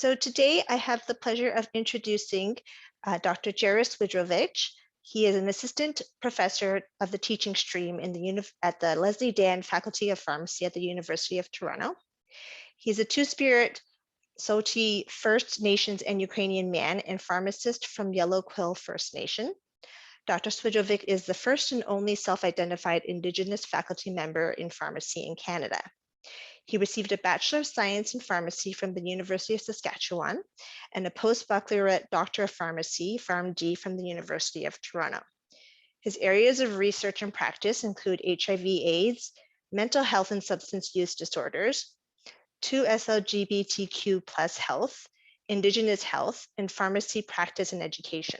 So today I have the pleasure of introducing Dr. Jairus Widrovich. He is an assistant professor of the teaching stream at the Leslie Dan Faculty of Pharmacy at the University of Toronto. He's a Two-Spirit Soti First Nations and Ukrainian man and pharmacist from Yellow Quill First Nation. Dr. Swidrovic is the first and only self-identified Indigenous faculty member in pharmacy in Canada. He received a Bachelor of Science in Pharmacy from the University of Saskatchewan and a Postbaccalaureate Doctor of Pharmacy, PharmD, from the University of Toronto. His areas of research and practice include HIV/AIDS, mental health and substance use disorders, 2SLGBTQ+ health, Indigenous health, and pharmacy practice and education.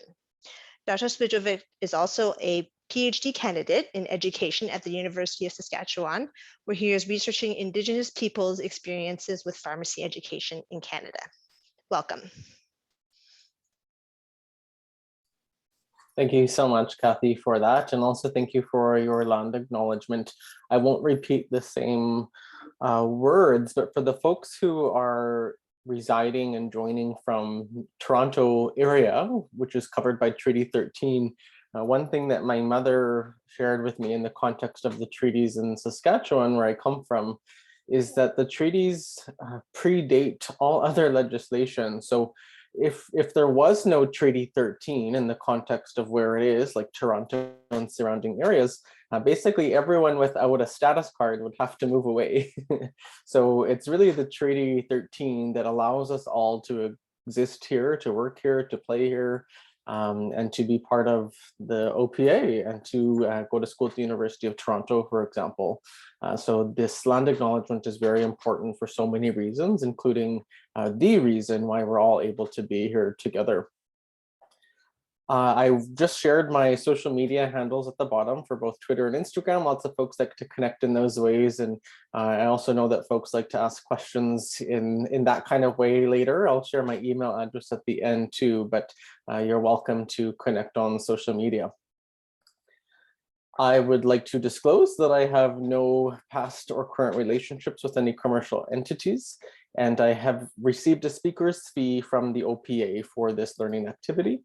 Dr. Swidrovic is also a PhD candidate in education at the University of Saskatchewan, where he is researching Indigenous peoples' experiences with pharmacy education in Canada. Welcome. Thank you so much, Kathy, for that. And also thank you for your land acknowledgement. I won't repeat the same words, but for the folks who are residing and joining from Toronto area, which is covered by Treaty 13, one thing that my mother shared with me in the context of the treaties in Saskatchewan, where I come from, is that the treaties predate all other legislation. So if there was no Treaty 13 in the context of where it is, like Toronto and surrounding areas, basically everyone without a status card would have to move away. So it's really the Treaty 13 that allows us all to exist here, to work here, to play here, and to be part of the OPA and to go to school at the University of Toronto, for example. So this land acknowledgement is very important for so many reasons, including the reason why we're all able to be here together. I just shared my social media handles at the bottom for both Twitter and Instagram. Lots of folks like to connect in those ways. And I also know that folks like to ask questions in that kind of way later. I'll share my email address at the end too, but you're welcome to connect on social media. I would like to disclose that I have no past or current relationships with any commercial entities, and I have received a speaker's fee from the OPA for this learning activity.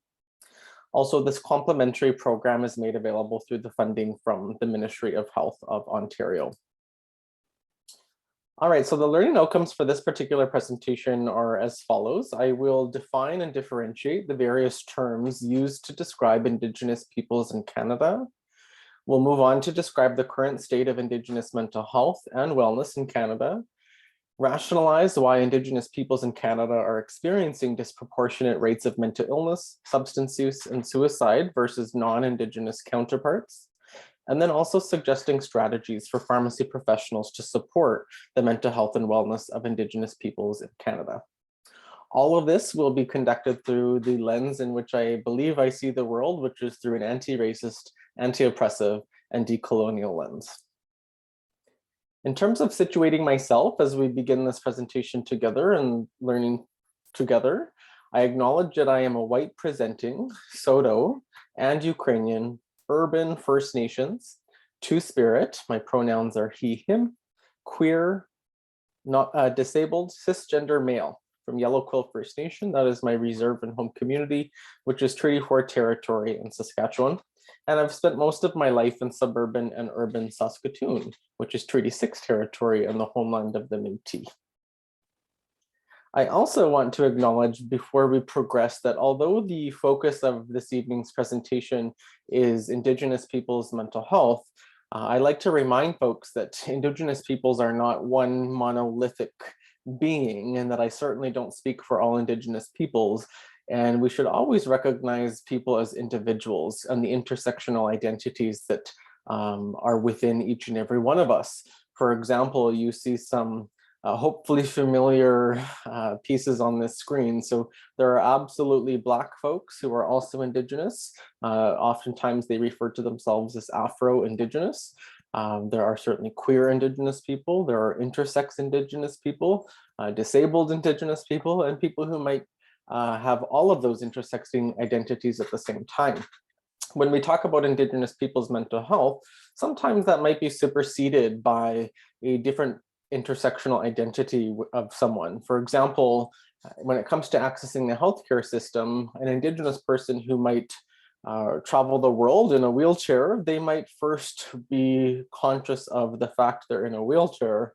Also, this complimentary program is made available through the funding from the Ministry of Health of Ontario. All right, so the learning outcomes for this particular presentation are as follows. I will define and differentiate the various terms used to describe Indigenous peoples in Canada. We'll move on to describe the current state of Indigenous mental health and wellness in Canada, rationalize why Indigenous peoples in Canada are experiencing disproportionate rates of mental illness, substance use, and suicide versus non-Indigenous counterparts, and then also suggesting strategies for pharmacy professionals to support the mental health and wellness of Indigenous peoples in Canada. All of this will be conducted through the lens in which I believe I see the world, which is through an anti-racist, anti-oppressive, and decolonial lens. In terms of situating myself as we begin this presentation together and learning together, I acknowledge that I am a white presenting Saulteaux and Ukrainian urban First Nations, Two-Spirit, my pronouns are he, him, queer, not disabled, cisgender male from Yellow Quill First Nation. That is my reserve and home community, which is Treaty 4 territory in Saskatchewan. And I've spent most of my life in suburban and urban Saskatoon, which is Treaty 6 territory and the homeland of the Métis. I also want to acknowledge before we progress that although the focus of this evening's presentation is Indigenous peoples' mental health, I like to remind folks that Indigenous peoples are not one monolithic being, and that I certainly don't speak for all Indigenous peoples. And we should always recognize people as individuals and the intersectional identities that are within each and every one of us. For example, you see some hopefully familiar pieces on this screen. So there are absolutely Black folks who are also Indigenous. Oftentimes they refer to themselves as Afro-Indigenous. There are certainly queer Indigenous people. There are intersex Indigenous people, disabled Indigenous people, and people who might have all of those intersecting identities at the same time. When we talk about Indigenous people's mental health, sometimes that might be superseded by a different intersectional identity of someone. For example, When it comes to accessing the healthcare system, an Indigenous person who might travel the world in a wheelchair, they might first be conscious of the fact they're in a wheelchair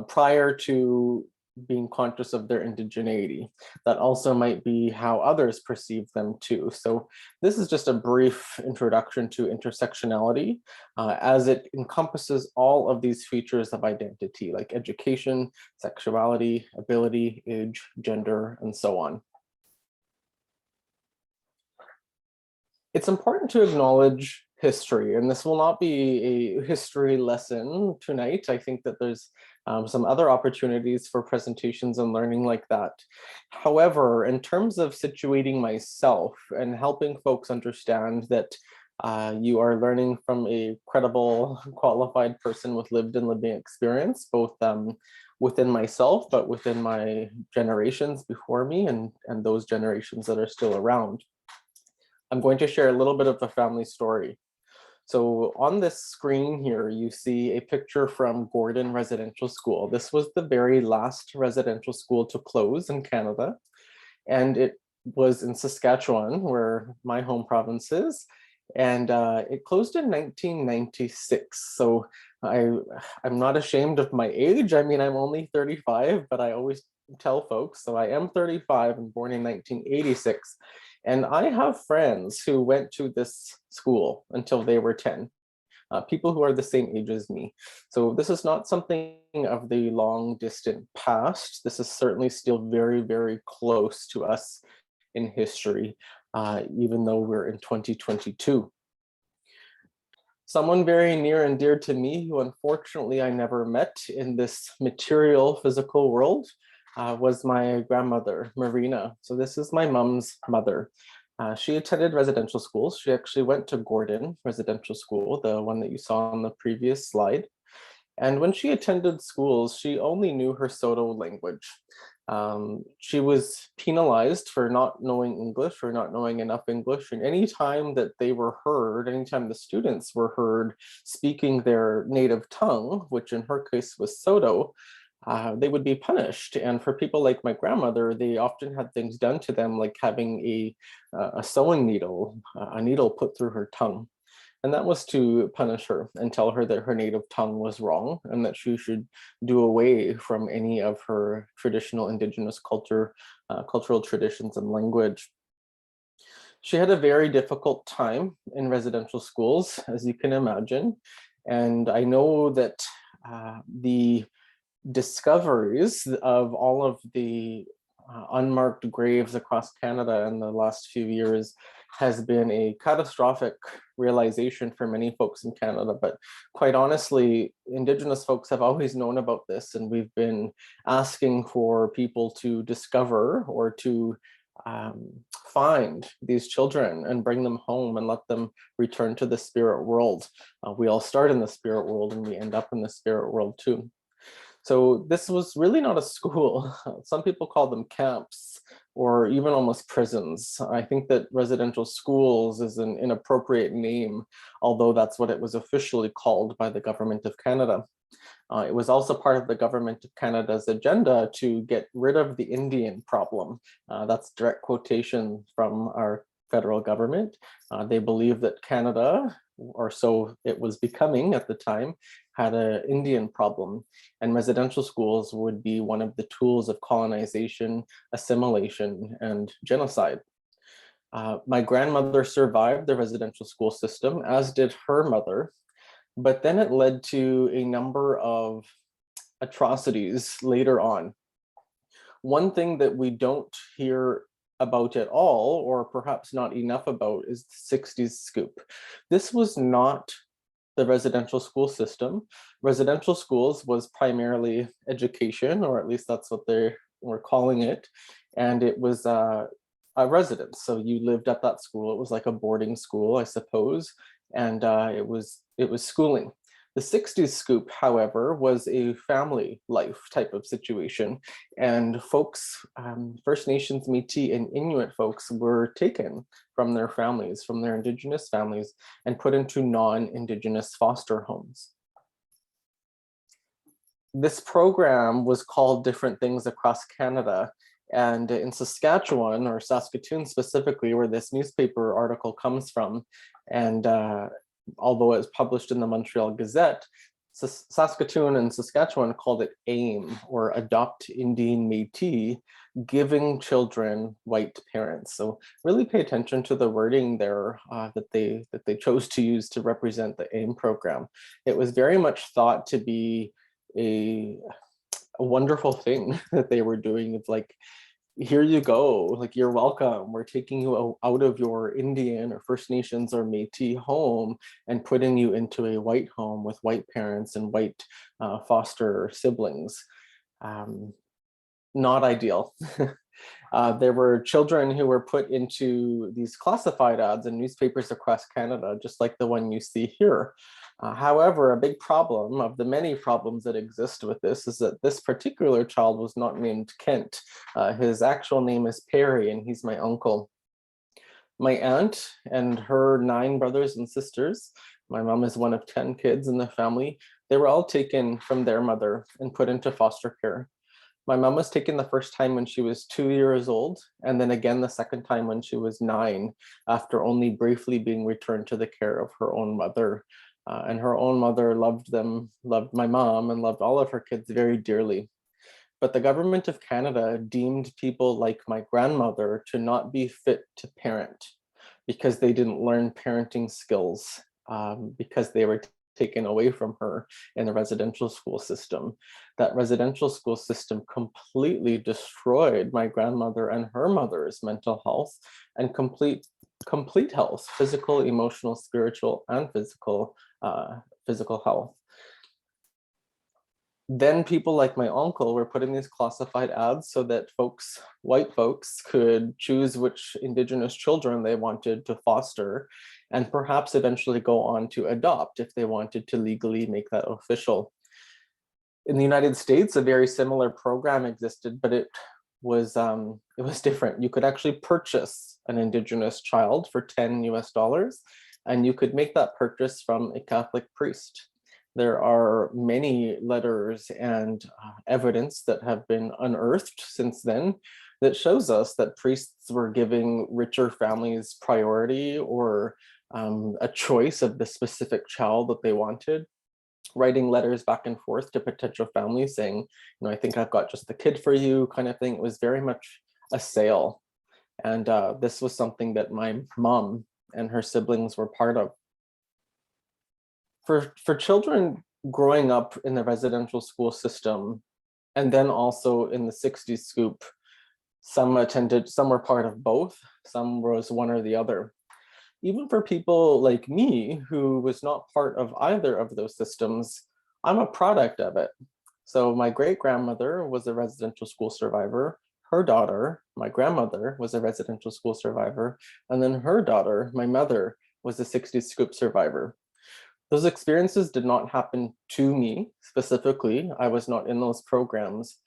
prior to being conscious of their indigeneity. That also might be how others perceive them too. So this is just a brief introduction to intersectionality as it encompasses all of these features of identity like education, sexuality, ability, age, gender, and so on. It's important to acknowledge history, and this will not be a history lesson tonight. I think that there's some other opportunities for presentations and learning like that. However, in terms of situating myself and helping folks understand that you are learning from a credible, qualified person with lived and living experience, both within myself, but within my generations before me and those generations that are still around. I'm going to share a little bit of the family story. So on this screen here, you see a picture from Gordon Residential School. This was the very last residential school to close in Canada. And it was in Saskatchewan, where my home province is. And it closed in 1996. So I'm not ashamed of my age. I mean, I'm only 35, but I always tell folks, so I am 35 and born in 1986. And I have friends who went to this school until they were 10, people who are the same age as me. So this is not something of the long distant past. This is certainly still very, very close to us in history, even though we're in 2022. Someone very near and dear to me, who unfortunately I never met in this material physical world, was my grandmother, Marina. So this is my mom's mother. She attended residential schools. She actually went to Gordon Residential School, the one that you saw on the previous slide. And when she attended schools, she only knew her Soto language. She was penalized for not knowing English or not knowing enough English. And any time that they were heard, anytime the students were heard speaking their native tongue, which in her case was Soto, they would be punished. And for people like my grandmother, they often had things done to them, like having a sewing needle, a needle put through her tongue. And that was to punish her and tell her that her native tongue was wrong and that she should do away from any of her traditional Indigenous cultural traditions and language. She had a very difficult time in residential schools, as you can imagine. And I know that the discoveries of all of the unmarked graves across Canada in the last few years has been a catastrophic realization for many folks in Canada. But quite honestly, Indigenous folks have always known about this, and we've been asking for people to discover or to find these children and bring them home and let them return to the spirit world. We all start in the spirit world and we end up in the spirit world too. So this was really not a school. Some people call them camps or even almost prisons. I think that residential schools is an inappropriate name, although that's what it was officially called by the Government of Canada. It was also part of the Government of Canada's agenda to get rid of the Indian problem. That's direct quotation from our federal government. They believe that Canada, or so it was becoming at the time, had an Indian problem, and residential schools would be one of the tools of colonization, assimilation, and genocide. My grandmother survived the residential school system, as did her mother, but then it led to a number of atrocities later on. One thing that we don't hear about at all, or perhaps not enough about, is the 60s scoop. This was not the residential school system. Residential schools was primarily education, or at least that's what they were calling it. And it was a residence. So you lived at that school. It was like a boarding school, I suppose. And it was schooling. The 60s scoop, however, was a family life type of situation. And folks, First Nations, Métis, and Inuit folks were taken from their families, from their Indigenous families, and put into non-Indigenous foster homes. This program was called different things across Canada. And in Saskatchewan, or Saskatoon specifically, where this newspaper article comes from, and although it's published in the Montreal Gazette, Saskatoon and Saskatchewan called it AIM, or Adopt Indian Métis, giving children white parents. So really pay attention to the wording there that they chose to use to represent the AIM program. It was very much thought to be a wonderful thing that they were doing. It's like, here you go, like, you're welcome. We're taking you out of your Indian or First Nations or Métis home and putting you into a white home with white parents and white foster siblings. Not ideal. There were children who were put into these classified ads in newspapers across Canada, just like the one you see here. However, a big problem of the many problems that exist with this is that this particular child was not named Kent. His actual name is Perry, and he's my uncle. My aunt and her 9 brothers and sisters, my mom is one of 10 kids in the family, they were all taken from their mother and put into foster care. My mom was taken the first time when she was 2 years old, and then again the second time when she was 9, after only briefly being returned to the care of her own mother. And her own mother loved them, loved my mom, and loved all of her kids very dearly. But the government of Canada deemed people like my grandmother to not be fit to parent because they didn't learn parenting skills, because they were taken away from her in the residential school system. That residential school system completely destroyed my grandmother and her mother's mental health and complete health, physical, emotional, spiritual, and physical health. Then people like my uncle were putting these classified ads so that white folks could choose which Indigenous children they wanted to foster, and perhaps eventually go on to adopt if they wanted to legally make that official. In the United States, a very similar program existed, but it was different. You could actually purchase an Indigenous child for $10 US, and you could make that purchase from a Catholic priest. There are many letters and evidence that have been unearthed since then that shows us that priests were giving richer families priority or a choice of the specific child that they wanted, writing letters back and forth to potential families saying, I think I've got just the kid for you, kind of thing. It was very much a sale. And this was something that my mom and her siblings were part of. For children growing up in the residential school system, and then also in the 60s scoop, some were part of both, some was one or the other. Even for people like me, who was not part of either of those systems, I'm a product of it. So my great-grandmother was a residential school survivor. Her daughter, my grandmother, was a residential school survivor. And then her daughter, my mother, was a 60s scoop survivor. Those experiences did not happen to me specifically. I was not in those programs.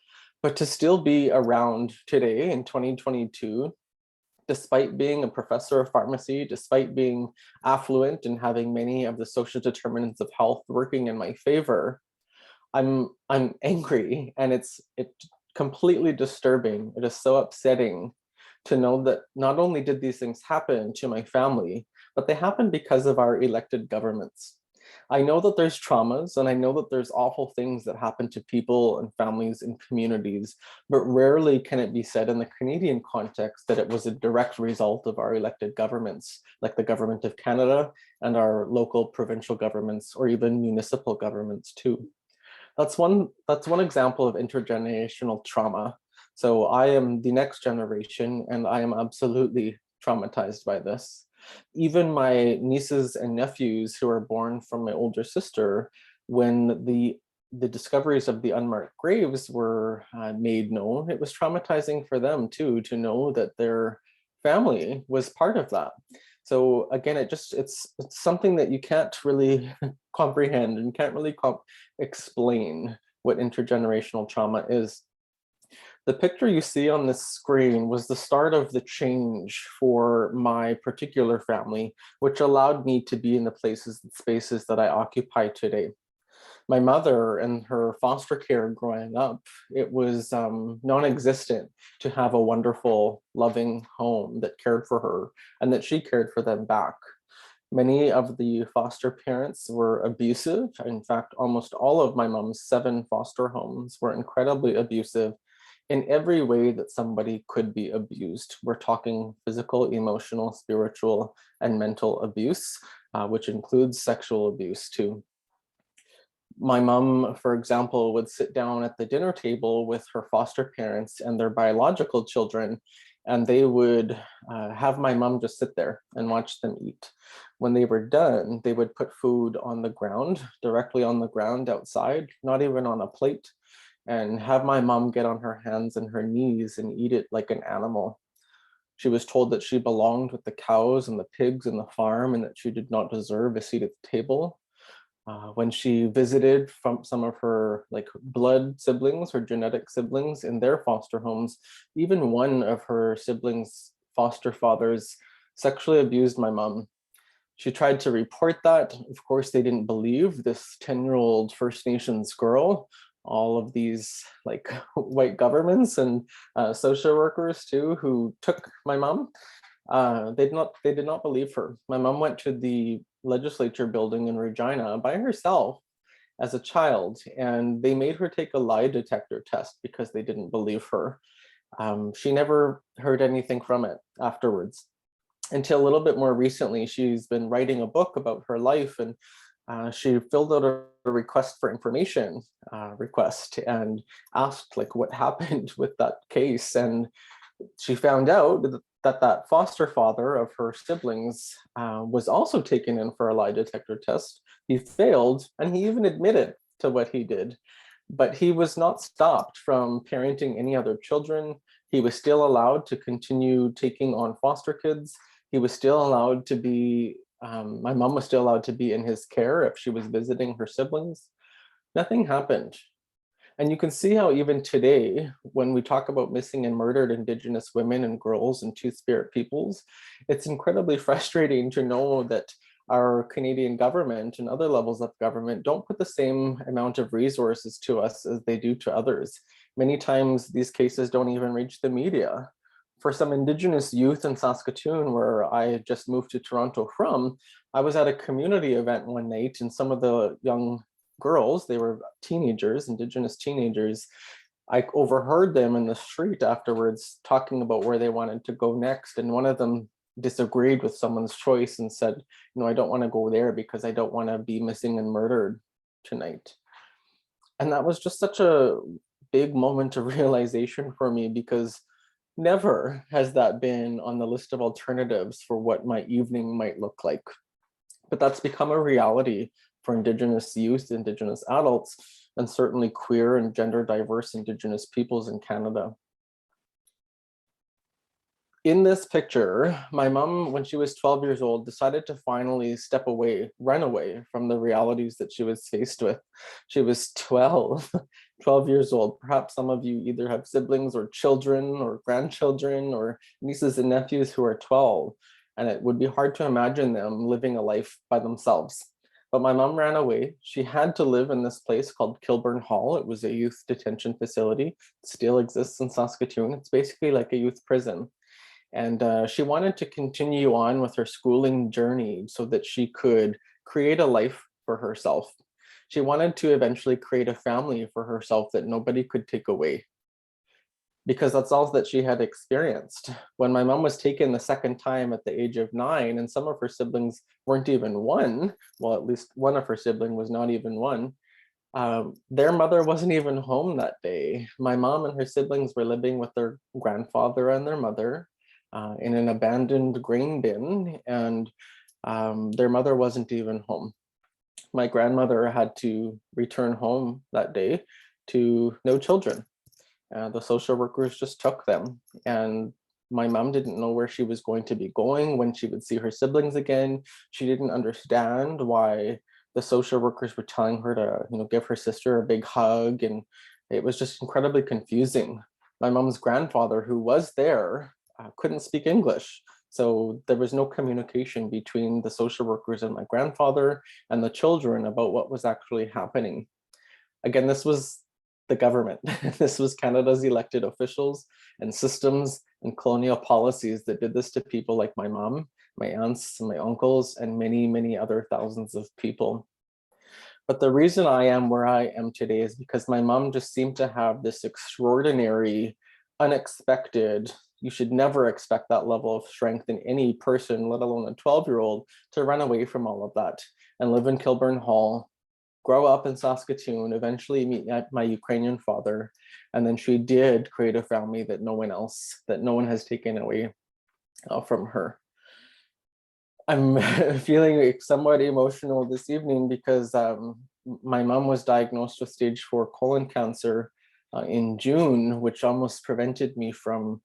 But to still be around today in 2022, despite being a professor of pharmacy, despite being affluent and having many of the social determinants of health working in my favor, I'm angry, and it's completely disturbing. It is so upsetting to know that not only did these things happen to my family, but they happened because of our elected governments. I know that there's traumas, and I know that there's awful things that happen to people and families and communities, but rarely can it be said in the Canadian context that it was a direct result of our elected governments, like the Government of Canada and our local provincial governments, or even municipal governments too. That's one example of intergenerational trauma. So I am the next generation, and I am absolutely traumatized by this. Even my nieces and nephews who are born from my older sister, when the discoveries of the unmarked graves were made known, it was traumatizing for them too, to know that their family was part of that. So again, it's something that you can't really comprehend and can't really explain what intergenerational trauma is. The picture you see on this screen was the start of the change for my particular family, which allowed me to be in the places and spaces that I occupy today. My mother and her foster care growing up, it was non-existent to have a wonderful, loving home that cared for her and that she cared for them back. Many of the foster parents were abusive. In fact, almost all of my mom's 7 foster homes were incredibly abusive in every way that somebody could be abused. We're talking physical, emotional, spiritual, and mental abuse, which includes sexual abuse too. My mom, for example, would sit down at the dinner table with her foster parents and their biological children, and they would have my mom just sit there and watch them eat. When they were done, they would put food on the ground, directly on the ground outside, not even on a plate, and have my mom get on her hands and her knees and eat it like an animal. She was told that she belonged with the cows and the pigs and the farm and that she did not deserve a seat at the table. When she visited from some of her like blood siblings, her genetic siblings in their foster homes, even one of her siblings' foster fathers sexually abused my mom. She tried to report that. Of course, they didn't believe this 10-year-old First Nations girl. All of these like white governments and social workers too, who took my mom, they did not believe her. My mom went to the legislature building in Regina by herself as a child, and they made her take a lie detector test because they didn't believe her. She never heard anything from it afterwards until a little bit more recently. She's been writing a book about her life, and she filled out a request for information request and asked like what happened with that case. And she found out that foster father of her siblings was also taken in for a lie detector test. He failed, and he even admitted to what he did, but he was not stopped from parenting any other children. He was still allowed to continue taking on foster kids. He was still allowed to be, my mom was still allowed to be in his care if she was visiting her siblings. Nothing happened. And you can see how even today, when we talk about missing and murdered Indigenous women and girls and Two-Spirit peoples, it's incredibly frustrating to know that our Canadian government and other levels of government don't put the same amount of resources to us as they do to others. Many times these cases don't even reach the media. For some Indigenous youth in Saskatoon, where I just moved to Toronto from, I was at a community event one night, and some of the young girls, they were teenagers, Indigenous teenagers, I overheard them in the street afterwards talking about where they wanted to go next. And one of them disagreed with someone's choice and said, I don't want to go there because I don't want to be missing and murdered tonight. And that was just such a big moment of realization for me, because never has that been on the list of alternatives for what my evening might look like. But that's become a reality for Indigenous youth, Indigenous adults, and certainly queer and gender diverse Indigenous peoples in Canada. In this picture, my mom, when she was 12 years old, decided to finally step away, run away from the realities that she was faced with. She was 12 years old. Perhaps some of you either have siblings or children or grandchildren or nieces and nephews who are 12, and it would be hard to imagine them living a life by themselves. But my mom ran away. She had to live in this place called Kilburn Hall. It was a youth detention facility. It still exists in Saskatoon. It's basically like a youth prison. And she wanted to continue on with her schooling journey so that she could create a life for herself. She wanted to eventually create a family for herself that nobody could take away, because that's all that she had experienced. When my mom was taken the second time at the age of 9, and some of her siblings weren't even 1, well, at least one of her siblings was not even 1, their mother wasn't even home that day. My mom and her siblings were living with their grandfather and their mother in an abandoned grain bin, and their mother wasn't even home. My grandmother had to return home that day to no children. The social workers just took them, and my mom didn't know where she was going to be going, when she would see her siblings again. She didn't understand why the social workers were telling her to, give her sister a big hug, and it was just incredibly confusing. My mom's grandfather, who was there, couldn't speak English. So there was no communication between the social workers and my grandfather and the children about what was actually happening. Again, this was the government. This was Canada's elected officials and systems and colonial policies that did this to people like my mom, my aunts, my uncles, and many, many other thousands of people. But the reason I am where I am today is because my mom just seemed to have this extraordinary, unexpected, you should never expect that level of strength in any person, let alone a 12-year-old, to run away from all of that and live in Kilburn Hall, grow up in Saskatoon, eventually meet my Ukrainian father. And then she did create a family that no one has taken away from her. I'm feeling somewhat emotional this evening because my mom was diagnosed with stage 4 colon cancer in June, which almost prevented me from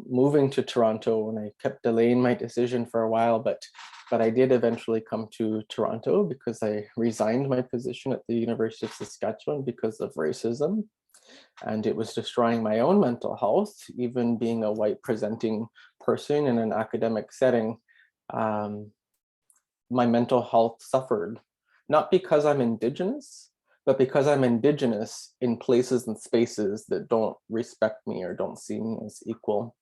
moving to Toronto, and I kept delaying my decision for a while, but I did eventually come to Toronto because I resigned my position at the University of Saskatchewan because of racism. And it was destroying my own mental health, even being a white presenting person in an academic setting. My mental health suffered, not because I'm Indigenous, but because I'm Indigenous in places and spaces that don't respect me or don't see me as equal.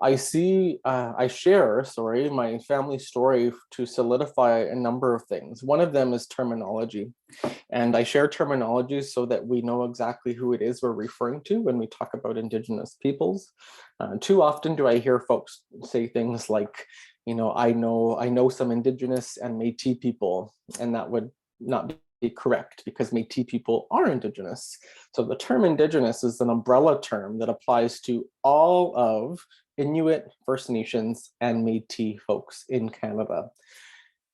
I share my family story to solidify a number of things. One of them is terminology. And I share terminology so that we know exactly who it is we're referring to when we talk about Indigenous peoples. Too often do I hear folks say things like, I know some Indigenous and Métis people, and that would not be correct because Métis people are Indigenous. So the term Indigenous is an umbrella term that applies to all of Inuit, First Nations, and Métis folks in Canada.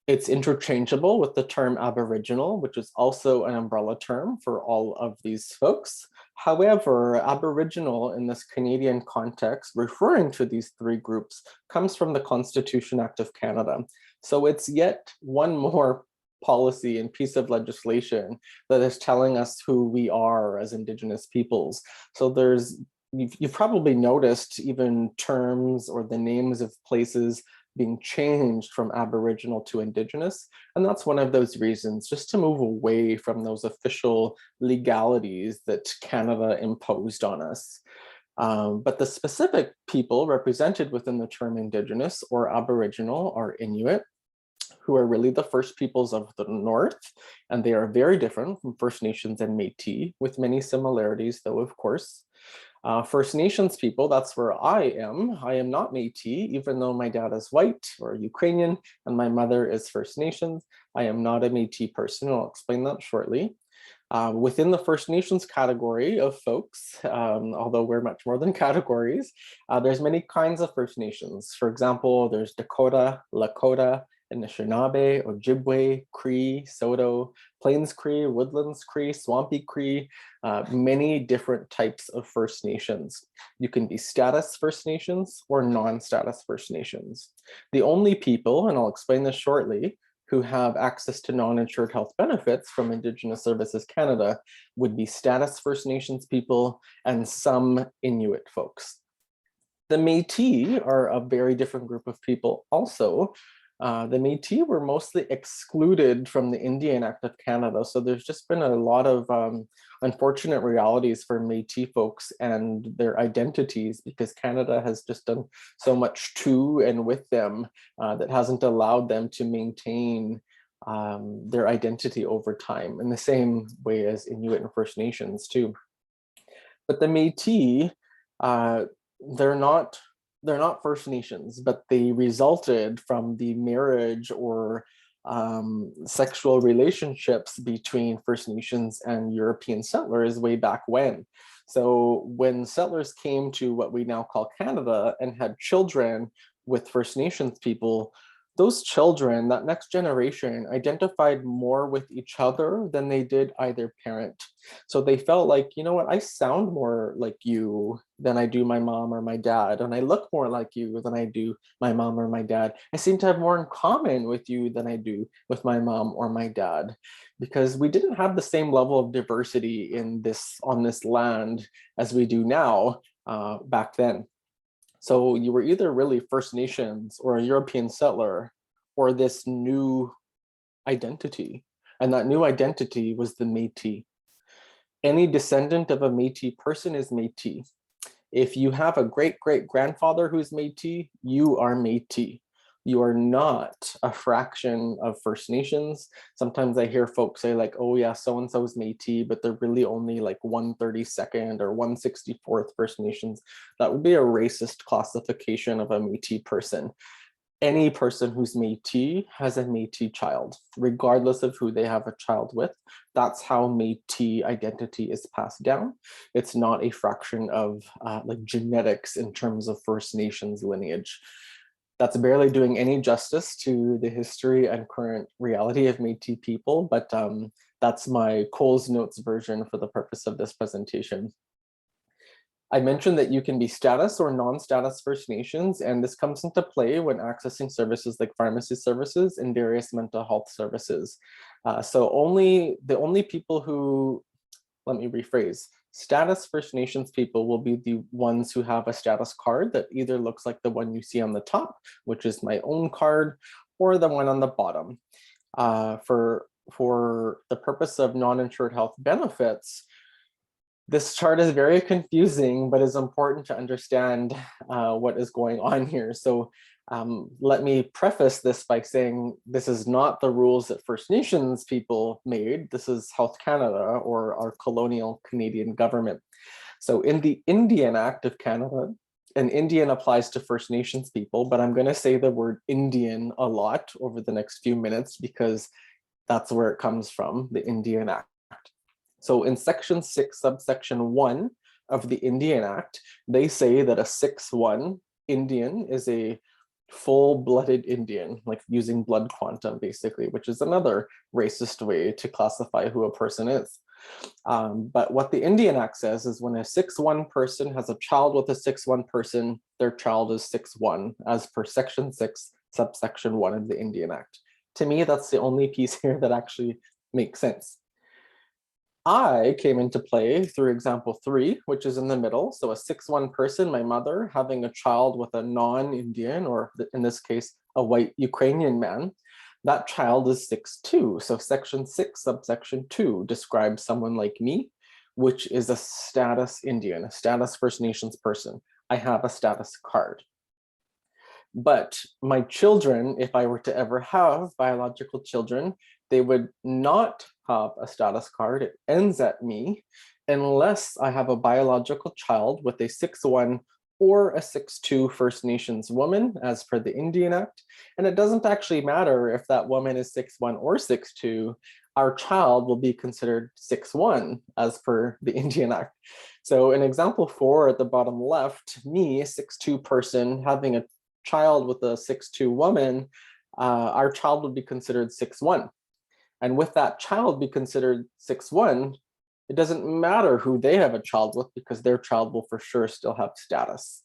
It's interchangeable with the term Aboriginal, which is also an umbrella term for all of these folks. However, Aboriginal in this Canadian context, referring to these three groups, comes from the Constitution Act of Canada. So it's yet one more policy and piece of legislation that is telling us who we are as Indigenous peoples. So you've probably noticed even terms or the names of places being changed from Aboriginal to Indigenous. And that's one of those reasons, just to move away from those official legalities that Canada imposed on us. But the specific people represented within the term Indigenous or Aboriginal are Inuit, who are really the first peoples of the North, and they are very different from First Nations and Métis, with many similarities though, of course. First Nations people, that's where I am. I am not Métis, even though my dad is white or Ukrainian and my mother is First Nations. I am not a Métis person, I'll explain that shortly. Within the First Nations category of folks, although we're much more than categories, there's many kinds of First Nations. For example, there's Dakota, Lakota, Anishinaabe, Ojibwe, Cree, Saulteaux, Plains Cree, Woodlands Cree, Swampy Cree, many different types of First Nations. You can be status First Nations or non-status First Nations. The only people, and I'll explain this shortly, who have access to non-insured health benefits from Indigenous Services Canada would be status First Nations people and some Inuit folks. The Métis are a very different group of people also. The Métis were mostly excluded from the Indian Act of Canada. So there's just been a lot of unfortunate realities for Métis folks and their identities because Canada has just done so much to and with them that hasn't allowed them to maintain their identity over time in the same way as Inuit and First Nations too. But the Métis, they're not First Nations, but they resulted from the marriage or sexual relationships between First Nations and European settlers way back when. So when settlers came to what we now call Canada and had children with First Nations people, those children, that next generation, identified more with each other than they did either parent. So they felt like, you know what, I sound more like you than I do my mom or my dad, and I look more like you than I do my mom or my dad. I seem to have more in common with you than I do with my mom or my dad, because we didn't have the same level of diversity on this land as we do now back then. So you were either really First Nations or a European settler or this new identity. And that new identity was the Métis. Any descendant of a Métis person is Métis. If you have a great-great-grandfather who's Métis, you are Métis. You are not a fraction of First Nations. Sometimes I hear folks say like, oh yeah, so-and-so is Métis, but they're really only like 132nd or 164th First Nations. That would be a racist classification of a Métis person. Any person who's Métis has a Métis child, regardless of who they have a child with. That's how Métis identity is passed down. It's not a fraction of like genetics in terms of First Nations lineage. That's barely doing any justice to the history and current reality of Métis people, but that's my Coles Notes version for the purpose of this presentation. I mentioned that you can be status or non-status First Nations, and this comes into play when accessing services like pharmacy services and various mental health services. So the only people who, let me rephrase, status First Nations people will be the ones who have a status card that either looks like the one you see on the top, which is my own card, or the one on the bottom. For the purpose of non-insured health benefits, this chart is very confusing, but is important to understand what is going on here. So let me preface this by saying this is not the rules that First Nations people made. This is Health Canada, or our colonial Canadian government. So in the Indian Act of Canada, and Indian applies to First Nations people, but I'm going to say the word Indian a lot over the next few minutes because that's where it comes from, the Indian Act. So in section 6, subsection 1 of the Indian Act, they say that a 6-1 Indian is a full-blooded Indian, like using blood quantum basically, which is another racist way to classify who a person is. But what the Indian Act says is when a 6-1 person has a child with a 6-1 person, their child is 6-1 as per section 6, subsection 1 of the Indian Act. To me, that's the only piece here that actually makes sense. I came into play through example 3, which is in the middle. So a 6-1 person, my mother, having a child with a non-Indian, or in this case, a white Ukrainian man, that child is 6'2". So section 6, subsection 2 describes someone like me, which is a status Indian, a status First Nations person. I have a status card. But my children, if I were to ever have biological children, they would not have a status card. It ends at me unless I have a biological child with a 6'1" or a 6'2" First Nations woman, as per the Indian Act. And it doesn't actually matter if that woman is 6'1" or 6'2", our child will be considered 6'1", as per the Indian Act. So in example 4 at the bottom left, me, a 6'2" person, having a child with a 6'2" woman, our child would be considered 6'1". And with that child be considered 6'1", it doesn't matter who they have a child with because their child will for sure still have status.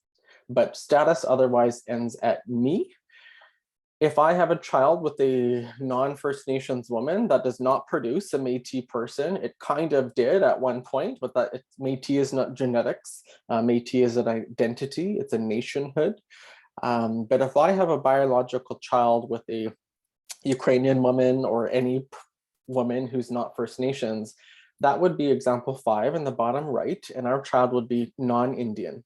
But status otherwise ends at me. If I have a child with a non-First Nations woman that does not produce a Métis person, it kind of did at one point, but that Métis is not genetics. Métis is an identity, it's a nationhood. But if I have a biological child with a Ukrainian woman or any woman who's not First Nations, that would be example 5 in the bottom right, and our child would be non-Indian.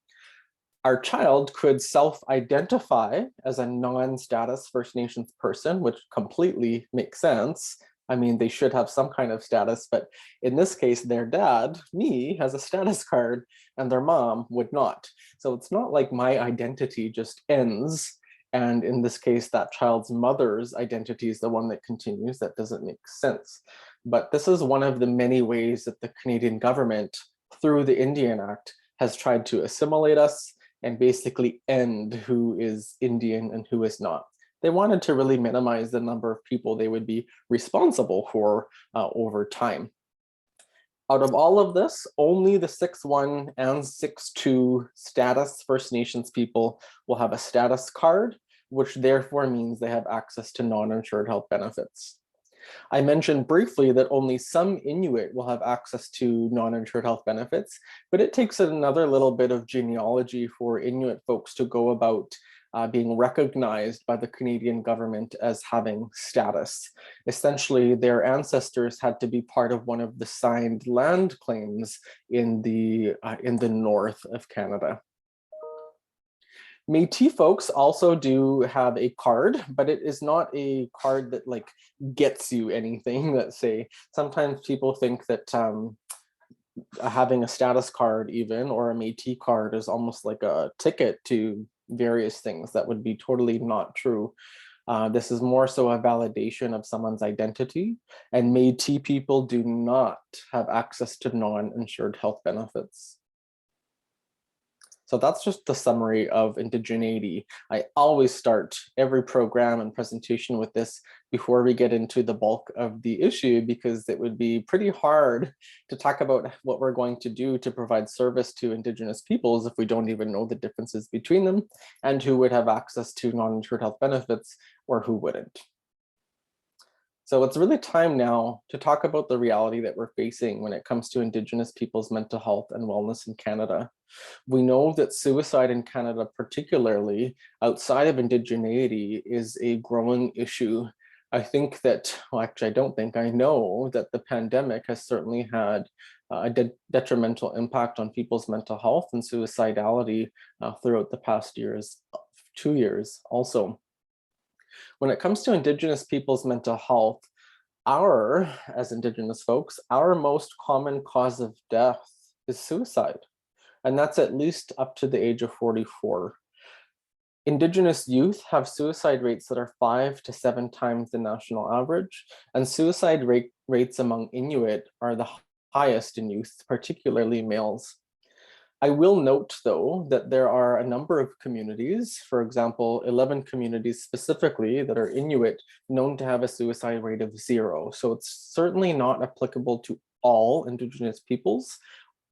Our child could self-identify as a non-status First Nations person, which completely makes sense. I mean, they should have some kind of status, but in this case, their dad, me, has a status card and their mom would not. So it's not like my identity just ends. And in this case, that child's mother's identity is the one that continues. That doesn't make sense. But this is one of the many ways that the Canadian government, through the Indian Act, has tried to assimilate us and basically end who is Indian and who is not. They wanted to really minimize the number of people they would be responsible for over time. Out of all of this, only the 6'1" and 6'2" status First Nations people will have a status card, which therefore means they have access to non-insured health benefits. I mentioned briefly that only some Inuit will have access to non-insured health benefits, but it takes another little bit of genealogy for Inuit folks to go about being recognized by the Canadian government as having status. Essentially, their ancestors had to be part of one of the signed land claims in the north of Canada. Métis folks also do have a card, but it is not a card that like gets you anything. Let's say sometimes people think that having a status card even or a Métis card is almost like a ticket to various things. That would be totally not true. This is more so a validation of someone's identity, and Métis people do not have access to non-insured health benefits. So that's just the summary of indigeneity. I always start every program and presentation with this before we get into the bulk of the issue, because it would be pretty hard to talk about what we're going to do to provide service to Indigenous peoples if we don't even know the differences between them and who would have access to non-insured health benefits or who wouldn't. So it's really time now to talk about the reality that we're facing when it comes to Indigenous people's mental health and wellness in Canada. We know that suicide in Canada, particularly outside of indigeneity, is a growing issue. I think that, well, actually, I don't think, I know that the pandemic has certainly had a detrimental impact on people's mental health and suicidality throughout the past 2 years also. When it comes to Indigenous people's mental health, as Indigenous folks, our most common cause of death is suicide. And that's at least up to the age of 44. Indigenous youth have suicide rates that are 5 to 7 times the national average, and suicide rates among Inuit are the highest in youth, particularly males. I will note, though, that there are a number of communities, for example, 11 communities specifically that are Inuit, known to have a suicide rate of 0. So it's certainly not applicable to all Indigenous peoples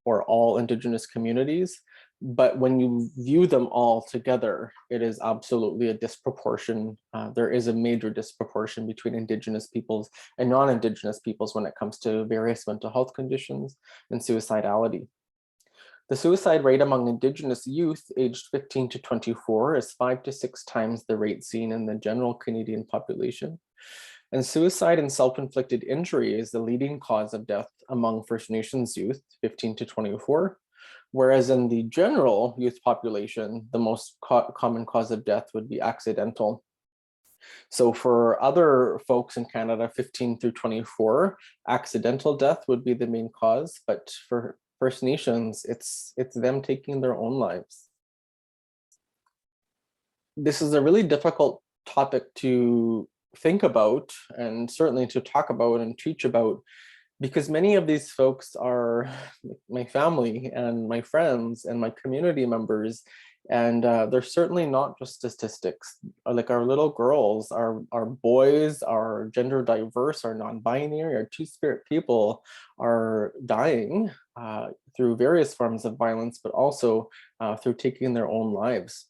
or all Indigenous communities. But when you view them all together, it is absolutely a disproportion. There is a major disproportion between Indigenous peoples and non-Indigenous peoples when it comes to various mental health conditions and suicidality. The suicide rate among Indigenous youth aged 15 to 24 is 5 to 6 times the rate seen in the general Canadian population. And suicide and self-inflicted injury is the leading cause of death among First Nations youth, 15 to 24, whereas in the general youth population, the most common cause of death would be accidental. So for other folks in Canada, 15 through 24, accidental death would be the main cause, but for First Nations, it's them taking their own lives. This is a really difficult topic to think about and certainly to talk about and teach about, because many of these folks are my family and my friends and my community members, and they're certainly not just statistics. Like our little girls, our boys, our gender diverse, our non-binary, our two-spirit people are dying through various forms of violence, but also through taking their own lives.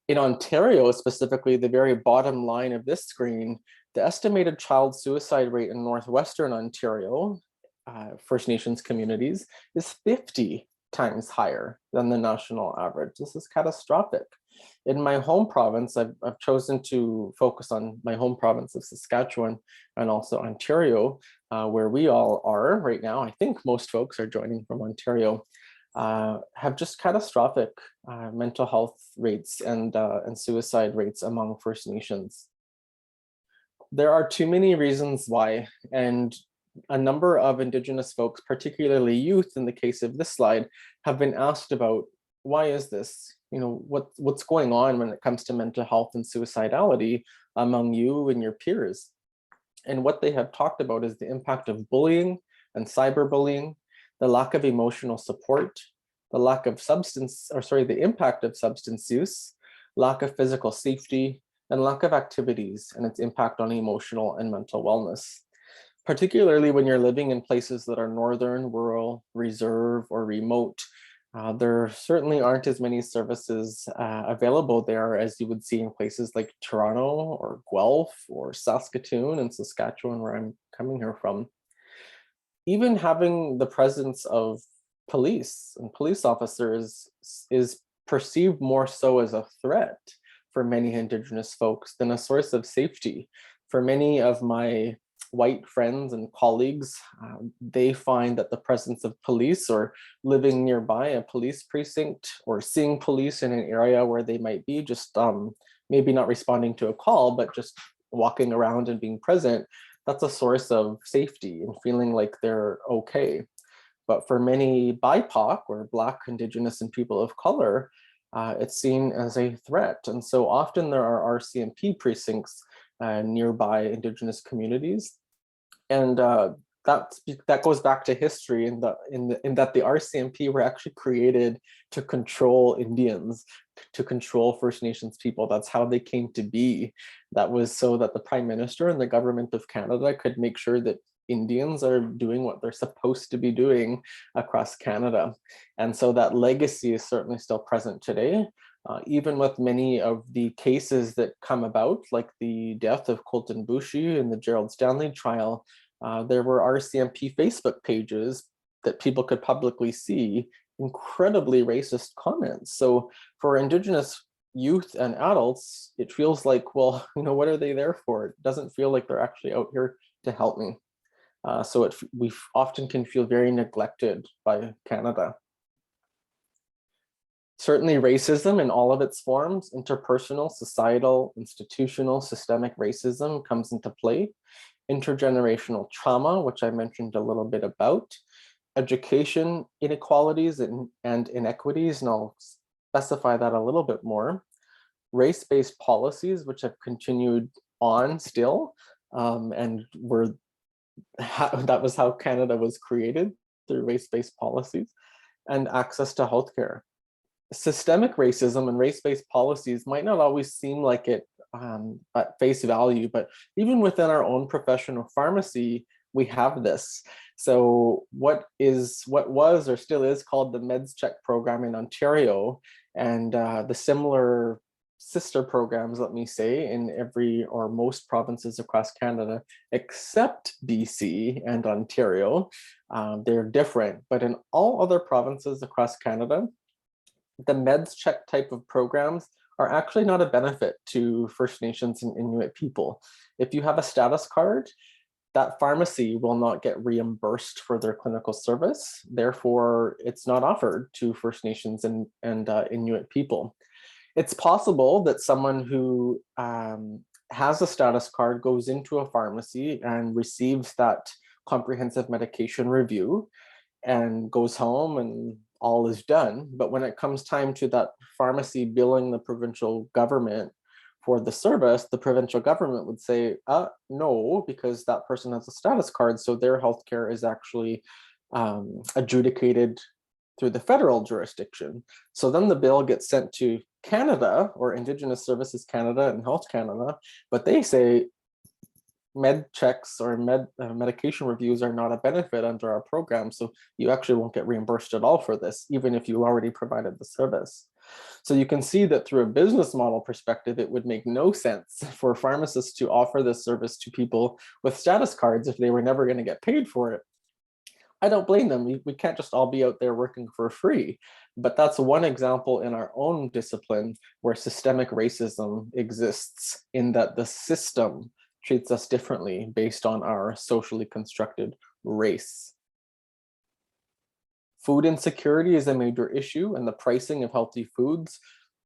In Ontario, specifically, the very bottom line of this screen, the estimated child suicide rate in Northwestern Ontario, First Nations communities, is 50 times higher than the national average. This is catastrophic. In my home province, I've chosen to focus on my home province of Saskatchewan and also Ontario, where we all are right now. I think most folks are joining from Ontario. Have just catastrophic mental health rates and suicide rates among First Nations. There are too many reasons why, and a number of Indigenous folks, particularly youth in the case of this slide, have been asked about, why is this? You know, what's going on when it comes to mental health and suicidality among you and your peers? And what they have talked about is the impact of bullying and cyberbullying, the lack of emotional support, the the impact of substance use, lack of physical safety, and lack of activities and its impact on emotional and mental wellness. Particularly when you're living in places that are northern, rural, reserve, or remote, there certainly aren't as many services available there as you would see in places like Toronto or Guelph or Saskatoon and Saskatchewan, where I'm coming here from. Even having the presence of police and police officers is perceived more so as a threat for many Indigenous folks than a source of safety. For many of my white friends and colleagues, they find that the presence of police or living nearby a police precinct or seeing police in an area where they might be just maybe not responding to a call, but just walking around and being present, that's a source of safety and feeling like they're okay. But for many BIPOC or Black, Indigenous, and people of color, it's seen as a threat. And so often there are RCMP precincts nearby Indigenous communities. And that goes back to history in that the RCMP were actually created to control Indians, to control First Nations people. That's how they came to be. That was so that the Prime Minister and the government of Canada could make sure that Indians are doing what they're supposed to be doing across Canada. And so that legacy is certainly still present today. Even with many of the cases that come about, like the death of Colton Boushie in the Gerald Stanley trial, there were RCMP Facebook pages that people could publicly see incredibly racist comments. So for Indigenous youth and adults, it feels like, well, what are they there for? It doesn't feel like they're actually out here to help me. So we often can feel very neglected by Canada. Certainly racism in all of its forms, interpersonal, societal, institutional, systemic racism comes into play. Intergenerational trauma, which I mentioned a little bit about, education inequalities and inequities, and I'll specify that a little bit more. Race-based policies, which have continued on still, and that was how Canada was created, through race-based policies, and access to healthcare. Systemic racism and race-based policies might not always seem like it at face value, but even within our own profession of pharmacy, we have this. So what was or still is called the Meds Check program in Ontario, and the similar sister programs, let me say, in every or most provinces across Canada, except BC and Ontario. They're different, but in all other provinces across Canada, the Meds Check type of programs are actually not a benefit to First Nations and Inuit people. If you have a status card, that pharmacy will not get reimbursed for their clinical service. Therefore, it's not offered to First Nations and Inuit people. It's possible that someone who has a status card goes into a pharmacy and receives that comprehensive medication review and goes home and all is done. But when it comes time to that pharmacy billing the provincial government for the service, the provincial government would say, no, because that person has a status card, so their healthcare is actually adjudicated through the federal jurisdiction. So then the bill gets sent to Canada, or Indigenous Services Canada and Health Canada, but they say med checks or medication reviews are not a benefit under our program, so you actually won't get reimbursed at all for this, even if you already provided the service. So you can see that through a business model perspective, it would make no sense for pharmacists to offer this service to people with status cards if they were never going to get paid for it. I don't blame them. We can't just all be out there working for free. But that's one example in our own discipline where systemic racism exists, in that the system treats us differently based on our socially constructed race. Food insecurity is a major issue, and the pricing of healthy foods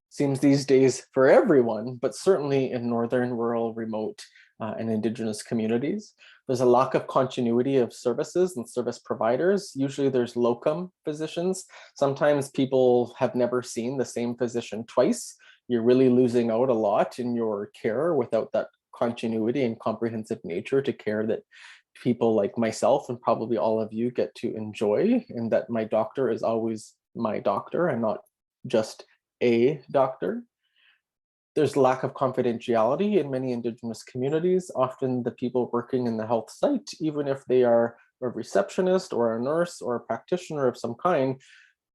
seems these days for everyone, but certainly in northern, rural, remote, and Indigenous communities. There's a lack of continuity of services and service providers. Usually there's locum physicians. Sometimes people have never seen the same physician twice. You're really losing out a lot in your care without that continuity and comprehensive nature to care that people like myself and probably all of you get to enjoy, and that my doctor is always my doctor and not just a doctor. There's lack of confidentiality in many Indigenous communities. Often the people working in the health site, even if they are a receptionist or a nurse or a practitioner of some kind,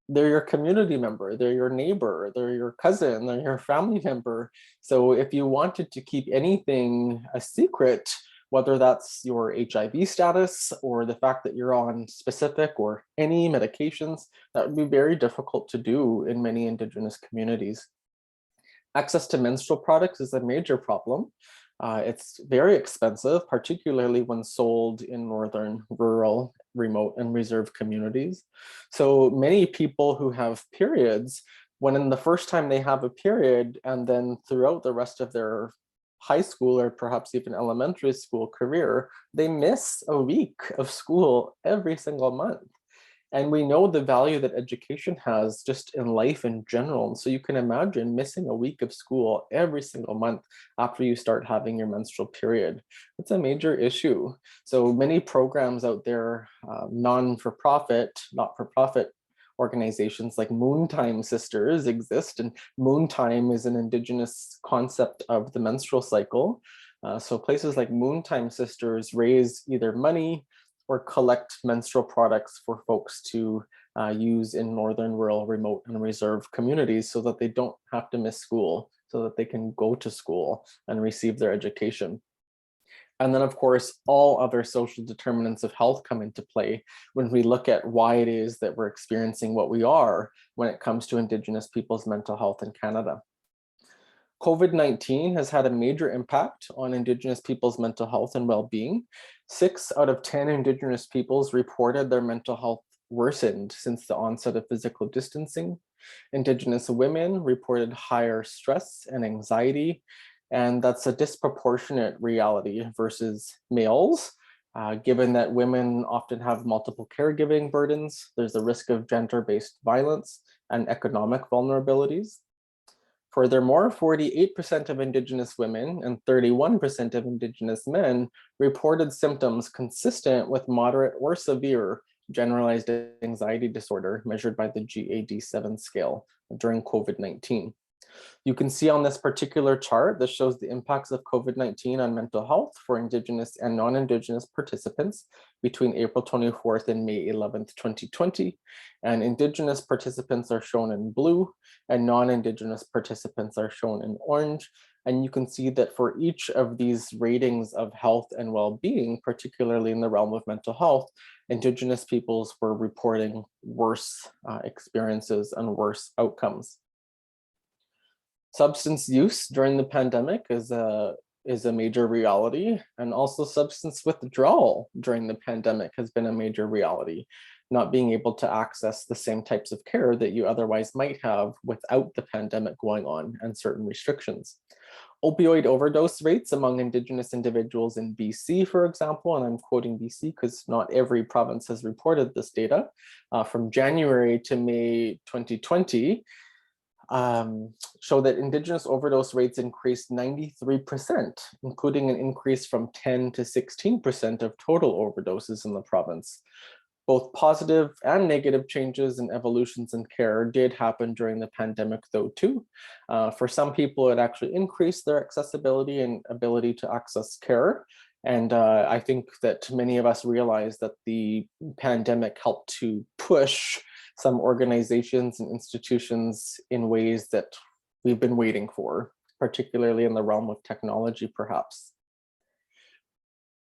they're your community member, they're your neighbor, they're your cousin, they're your family member. So if you wanted to keep anything a secret, whether that's your HIV status or the fact that you're on specific or any medications. That would be very difficult to do in many Indigenous communities. Access to menstrual products is a major problem. It's very expensive, particularly when sold in northern, rural, remote, and reserve communities. So many people who have periods, when in the first time they have a period, and then throughout the rest of their high school or perhaps even elementary school career, they miss a week of school every single month. And we know the value that education has just in life in general. And so you can imagine missing a week of school every single month after you start having your menstrual period. It's a major issue. So many programs out there, non-for-profit, not-for-profit organizations like Moontime Sisters exist. And Moontime is an Indigenous concept of the menstrual cycle. So places like Moontime Sisters raise either money or collect menstrual products for folks to use in northern, rural, remote, and reserve communities so that they don't have to miss school, so that they can go to school and receive their education. And then, of course, all other social determinants of health come into play when we look at why it is that we're experiencing what we are when it comes to Indigenous people's mental health in Canada. COVID-19 has had a major impact on Indigenous people's mental health and well-being. 6 out of 10 Indigenous peoples reported their mental health worsened since the onset of physical distancing. Indigenous women reported higher stress and anxiety, and that's a disproportionate reality versus males. Given that women often have multiple caregiving burdens, there's a risk of gender-based violence and economic vulnerabilities. Furthermore, 48% of Indigenous women and 31% of Indigenous men reported symptoms consistent with moderate or severe generalized anxiety disorder measured by the GAD-7 scale during COVID-19. You can see on this particular chart that shows the impacts of COVID-19 on mental health for Indigenous and non-Indigenous participants between April 24th and May 11th, 2020. And Indigenous participants are shown in blue and non-Indigenous participants are shown in orange. And you can see that for each of these ratings of health and well-being, particularly in the realm of mental health, Indigenous peoples were reporting worse experiences and worse outcomes. Substance use during the pandemic is a major reality, and also substance withdrawal during the pandemic has been a major reality. Not being able to access the same types of care that you otherwise might have without the pandemic going on and certain restrictions. Opioid overdose rates among Indigenous individuals in BC, for example, and I'm quoting BC because not every province has reported this data, from January to May 2020, show that Indigenous overdose rates increased 93%, including an increase from 10 to 16% of total overdoses in the province. Both positive and negative changes and evolutions in care did happen during the pandemic though too. For some people, it actually increased their accessibility and ability to access care. And I think that many of us realize that the pandemic helped to push some organizations and institutions in ways that we've been waiting for, particularly in the realm of technology, perhaps.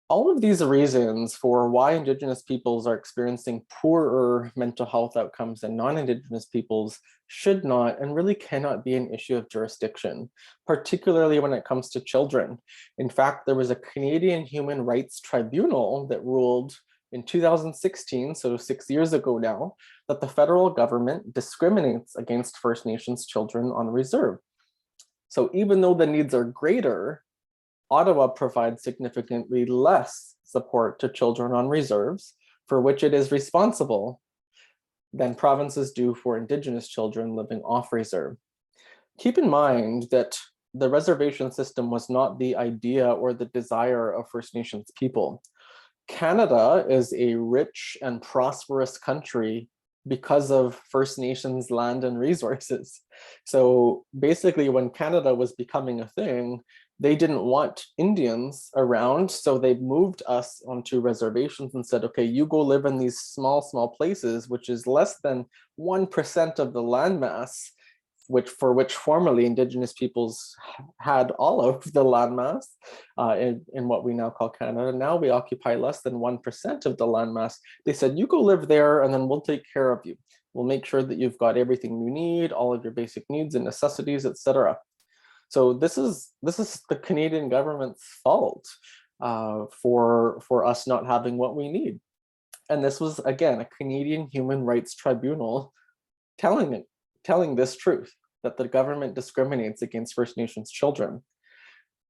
All of these reasons for why Indigenous peoples are experiencing poorer mental health outcomes than non-Indigenous peoples should not and really cannot be an issue of jurisdiction, particularly when it comes to children. In fact, there was a Canadian Human Rights Tribunal that ruled in 2016, so 6 years ago now, that the federal government discriminates against First Nations children on reserve. So even though the needs are greater, Ottawa provides significantly less support to children on reserves, for which it is responsible, than provinces do for Indigenous children living off reserve. Keep in mind that the reservation system was not the idea or the desire of First Nations people. Canada is a rich and prosperous country because of First Nations land and resources. So basically, when Canada was becoming a thing, they didn't want Indians around, so they moved us onto reservations and said, okay, you go live in these small places, which is less than 1% of the landmass which formerly Indigenous peoples had all of the landmass in what we now call Canada. Now we occupy less than 1% of the landmass. They said, you go live there and then we'll take care of you. We'll make sure that you've got everything you need, all of your basic needs and necessities, etc. So this is the Canadian government's fault for us not having what we need. And this was, again, a Canadian Human Rights Tribunal telling this truth, that the government discriminates against First Nations children.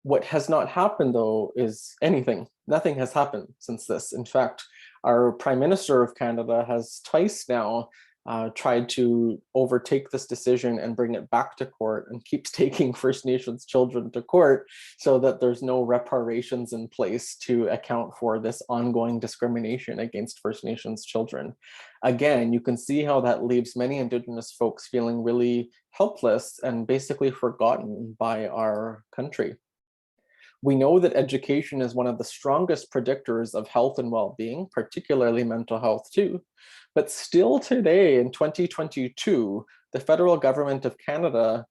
What has not happened, though, is anything. Nothing has happened since this. In fact, our Prime Minister of Canada has twice now tried to overtake this decision and bring it back to court, and keeps taking First Nations children to court so that there's no reparations in place to account for this ongoing discrimination against First Nations children. Again, you can see how that leaves many Indigenous folks feeling really helpless and basically forgotten by our country. We know that education is one of the strongest predictors of health and well-being, particularly mental health too. But still today in 2022, the federal government of Canada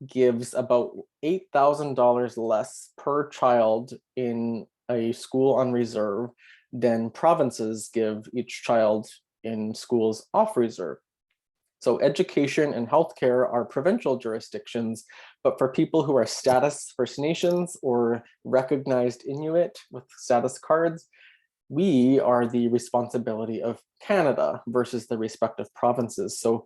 gives about $8,000 less per child in a school on reserve than provinces give each child in schools off reserve. So education and healthcare are provincial jurisdictions, but for people who are status First Nations or recognized Inuit with status cards, we are the responsibility of Canada versus the respective provinces. So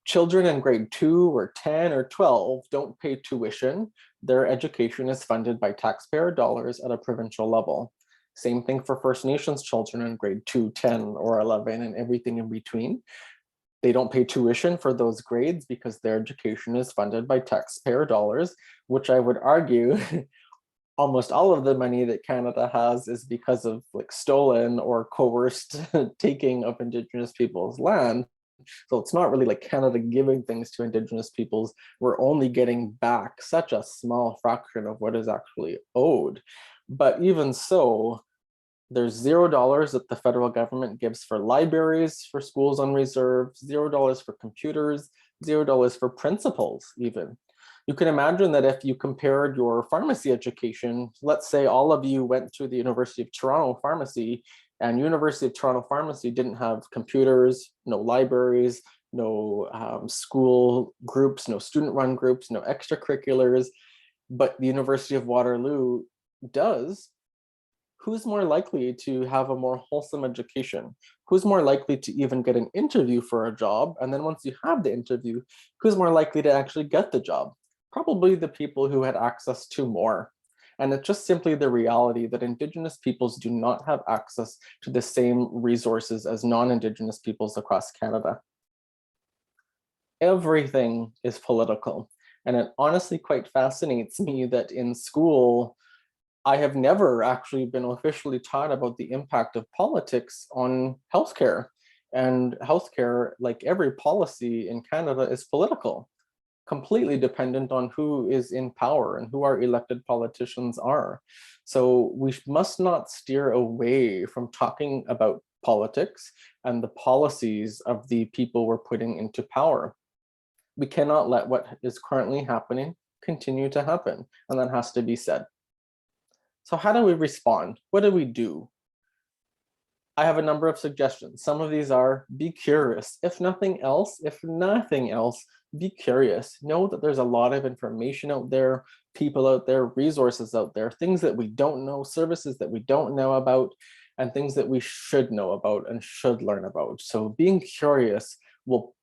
children in grade 2 or 10 or 12 don't pay tuition. Their education is funded by taxpayer dollars at a provincial level. Same thing for First Nations children in grade 2, 10, or 11, and everything in between. They don't pay tuition for those grades because their education is funded by taxpayer dollars, which I would argue almost all of the money that Canada has is because of like stolen or coerced taking of Indigenous people's land. So it's not really like Canada giving things to Indigenous peoples. We're only getting back such a small fraction of what is actually owed. But even so, there's $0 that the federal government gives for libraries for schools on reserve, $0 for computers, $0 for principals even. You can imagine that if you compared your pharmacy education, let's say all of you went to the University of Toronto Pharmacy, and University of Toronto Pharmacy didn't have computers, no libraries, no school groups, no student-run groups, no extracurriculars, but the University of Waterloo does. Who's more likely to have a more wholesome education? Who's more likely to even get an interview for a job? And then once you have the interview, who's more likely to actually get the job? Probably the people who had access to more. And it's just simply the reality that Indigenous peoples do not have access to the same resources as non-Indigenous peoples across Canada. Everything is political. And it honestly quite fascinates me that in school, I have never actually been officially taught about the impact of politics on healthcare. And healthcare, like every policy in Canada, is political, completely dependent on who is in power and who our elected politicians are. So we must not steer away from talking about politics and the policies of the people we're putting into power. We cannot let what is currently happening continue to happen, and that has to be said. So how do we respond? What do we do? I have a number of suggestions. Some of these are be curious. If nothing else, be curious. Know that there's a lot of information out there, people out there, resources out there, things that we don't know, services that we don't know about, and things that we should know about and should learn about. So being curious will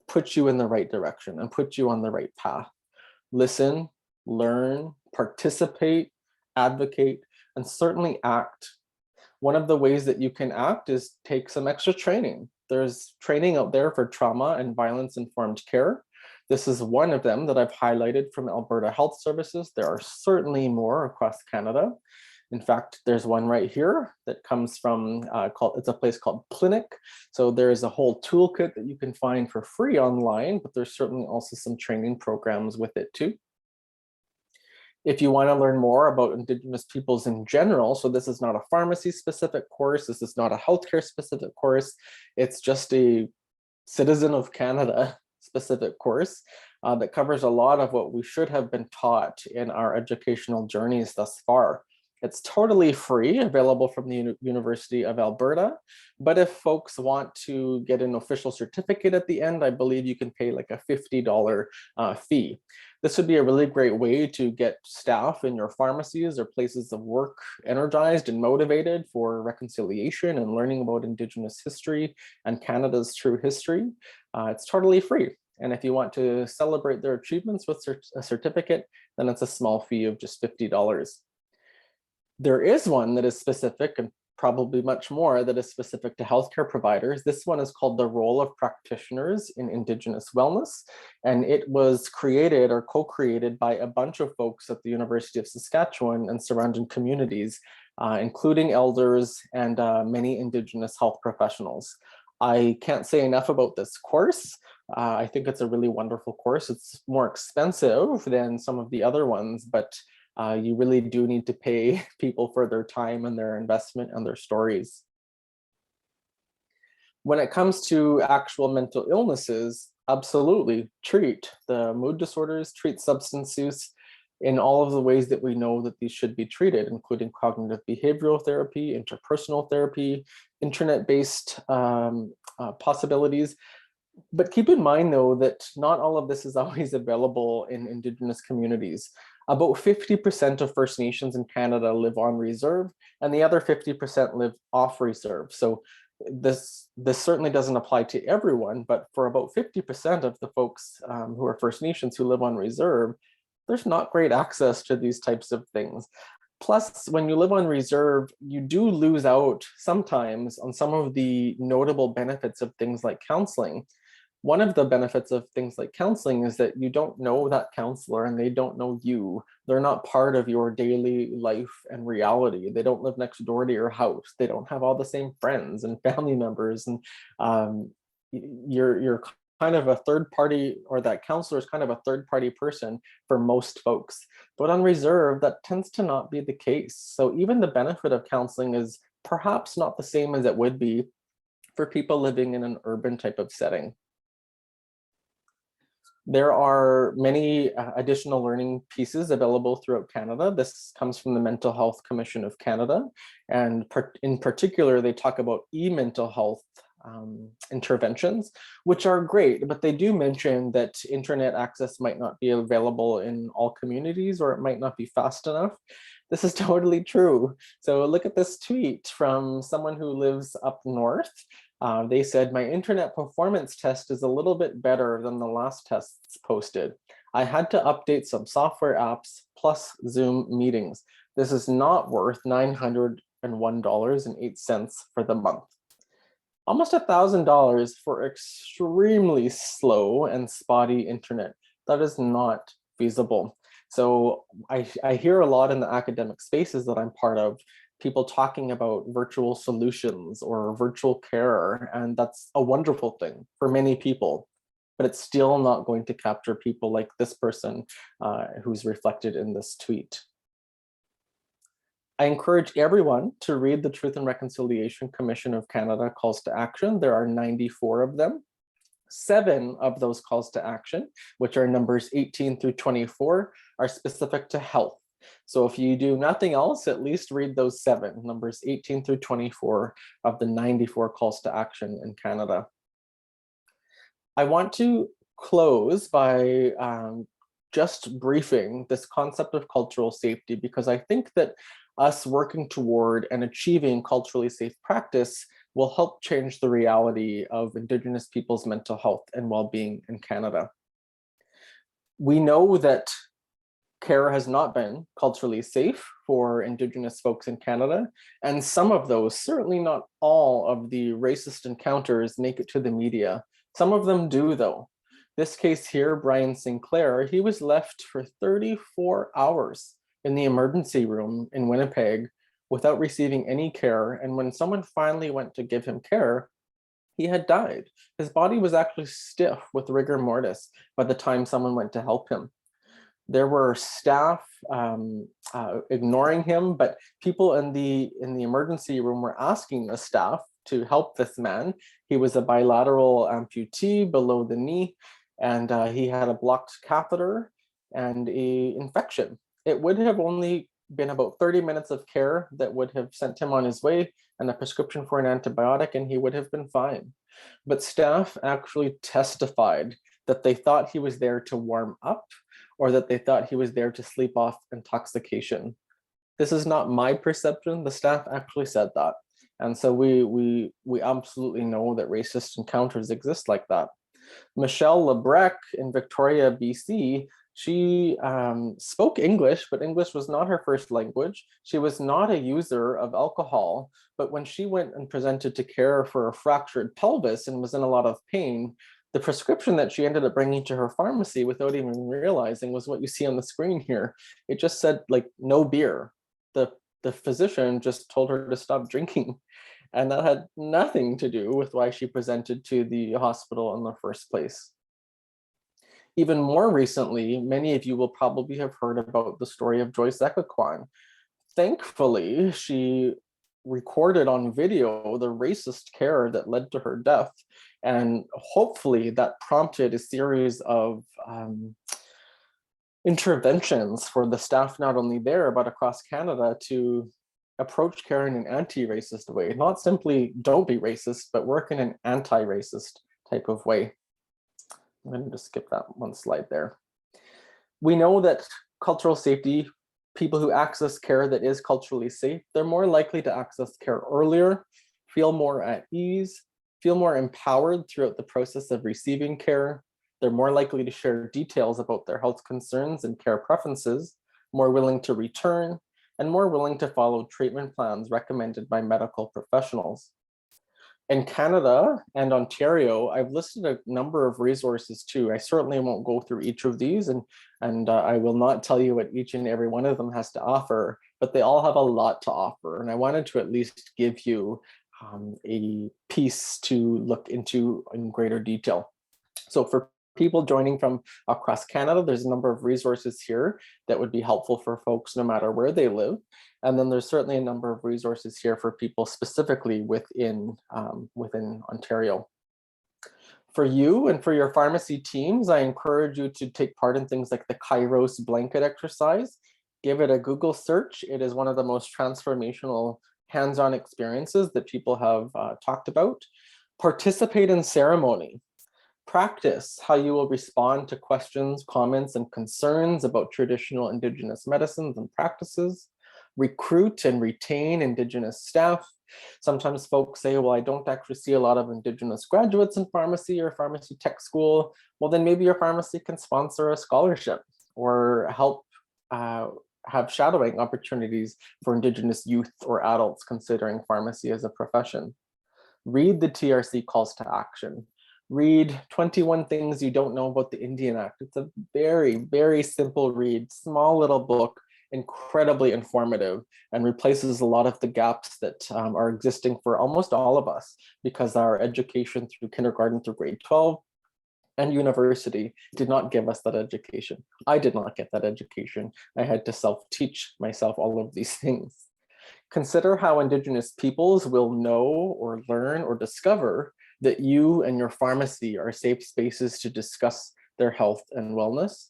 put you in the right direction and put you on the right path. Listen, learn, participate, advocate, and certainly act. One of the ways that you can act is take some extra training. There's training out there for trauma and violence-informed care. This is one of them that I've highlighted from Alberta Health Services. There are certainly more across Canada. In fact, there's one right here that comes from, it's a place called Clinic. So there's a whole toolkit that you can find for free online, but there's certainly also some training programs with it too. If you want to learn more about Indigenous peoples in general, so this is not a pharmacy specific course, this is not a healthcare specific course, it's just a citizen of Canada specific course. that covers a lot of what we should have been taught in our educational journeys thus far. It's totally free, available from the University of Alberta. But if folks want to get an official certificate at the end, I believe you can pay like a $50 fee. This would be a really great way to get staff in your pharmacies or places of work energized and motivated for reconciliation and learning about Indigenous history and Canada's true history. It's totally free. And if you want to celebrate their achievements with a certificate, then it's a small fee of just $50. There is one that is specific, and probably much more that is specific to healthcare providers. This one is called the Role of Practitioners in Indigenous Wellness, and it was created or co-created by a bunch of folks at the University of Saskatchewan and surrounding communities, including elders and many Indigenous health professionals. I can't say enough about this course. I think it's a really wonderful course. It's more expensive than some of the other ones, but you really do need to pay people for their time and their investment and their stories. When it comes to actual mental illnesses, absolutely treat the mood disorders, treat substance use in all of the ways that we know that these should be treated, including cognitive behavioral therapy, interpersonal therapy, internet-based possibilities. But keep in mind, though, that not all of this is always available in Indigenous communities. About 50% of First Nations in Canada live on reserve, and the other 50% live off reserve. So this certainly doesn't apply to everyone, but for about 50% of the folks who are First Nations who live on reserve, there's not great access to these types of things. Plus, when you live on reserve, you do lose out sometimes on some of the notable benefits of things like counseling. One of the benefits of things like counseling is that you don't know that counselor and they don't know you. They're not part of your daily life and reality. They don't live next door to your house. They don't have all the same friends and family members. And you're kind of a third party, or that counselor is kind of a third party person for most folks. But on reserve, that tends to not be the case. So even the benefit of counseling is perhaps not the same as it would be for people living in an urban type of setting. There are many additional learning pieces available throughout Canada. This comes from the Mental Health Commission of Canada. And in particular, they talk about e-mental health interventions, which are great, but they do mention that internet access might not be available in all communities, or it might not be fast enough. This is totally true. So look at this tweet from someone who lives up north. They said, my internet performance test is a little bit better than the last tests posted. I had to update some software apps plus Zoom meetings. This is not worth $901.08 for the month. Almost $1,000 for extremely slow and spotty internet. That is not feasible. So I hear a lot in the academic spaces that I'm part of, people talking about virtual solutions or virtual care, and that's a wonderful thing for many people, but it's still not going to capture people like this person who's reflected in this tweet. I encourage everyone to read the Truth and Reconciliation Commission of Canada calls to action. There are 94 of them. 7 of those calls to action, which are numbers 18 through 24, are specific to health. So if you do nothing else, at least read those 7, numbers 18 through 24 of the 94 calls to action in Canada. I want to close by just briefing this concept of cultural safety, because I think that us working toward and achieving culturally safe practice will help change the reality of Indigenous people's mental health and well-being in Canada. We know that care has not been culturally safe for Indigenous folks in Canada, and some of those, certainly not all of the racist encounters, make it to the media. Some of them do, though. This case here, Brian Sinclair, he was left for 34 hours in the emergency room in Winnipeg without receiving any care. And when someone finally went to give him care, he had died. His body was actually stiff with rigor mortis by the time someone went to help him. There were staff ignoring him, but people in the emergency room were asking the staff to help this man. He was a bilateral amputee below the knee. and he had a blocked catheter and a infection. It would have only been about 30 minutes of care that would have sent him on his way and a prescription for an antibiotic, and he would have been fine. But staff actually testified that they thought he was there to warm up, or that they thought he was there to sleep off intoxication. This is not my perception. The staff actually said that. And so we absolutely know that racist encounters exist like that. Michelle Lebrec in Victoria, BC, she spoke English, but English was not her first language. She was not a user of alcohol, but when she went and presented to care for a fractured pelvis and was in a lot of pain, the prescription that she ended up bringing to her pharmacy without even realizing was what you see on the screen here. It just said like no beer. The physician just told her to stop drinking. And that had nothing to do with why she presented to the hospital in the first place. Even more recently, many of you will probably have heard about the story of Joyce Echaquan. Thankfully, she recorded on video the racist care that led to her death. And hopefully that prompted a series of interventions for the staff, not only there, but across Canada, to approach care in an anti-racist way. Not simply don't be racist, but work in an anti-racist type of way. I'm going to just skip that one slide there. We know that cultural safety, people who access care that is culturally safe, they're more likely to access care earlier, feel more at ease, feel more empowered throughout the process of receiving care. They're more likely to share details about their health concerns and care preferences, more willing to return, and more willing to follow treatment plans recommended by medical professionals. In Canada and Ontario, I've listed a number of resources too. I certainly won't go through each of these, and I will not tell you what each and every one of them has to offer, but they all have a lot to offer. And I wanted to at least give you a piece to look into in greater detail. So for people joining from across Canada, there's a number of resources here that would be helpful for folks no matter where they live. And then there's certainly a number of resources here for people specifically within Ontario. For you and for your pharmacy teams, I encourage you to take part in things like the Kairos blanket exercise. Give it a Google search. It is one of the most transformational hands-on experiences that people have talked about. Participate in ceremony. Practice how you will respond to questions, comments, and concerns about traditional Indigenous medicines and practices. Recruit and retain Indigenous staff. Sometimes folks say, well, I don't actually see a lot of Indigenous graduates in pharmacy or pharmacy tech school. Well, then maybe your pharmacy can sponsor a scholarship or help have shadowing opportunities for Indigenous youth or adults considering pharmacy as a profession. Read the TRC calls to action. Read 21 Things You Don't Know About the Indian Act. It's a very, very simple read, small little book, incredibly informative, and replaces a lot of the gaps that are existing for almost all of us because our education through kindergarten through grade 12 and university did not give us that education. I did not get that education. I had to self-teach myself all of these things. Consider how Indigenous peoples will know or learn or discover that you and your pharmacy are safe spaces to discuss their health and wellness.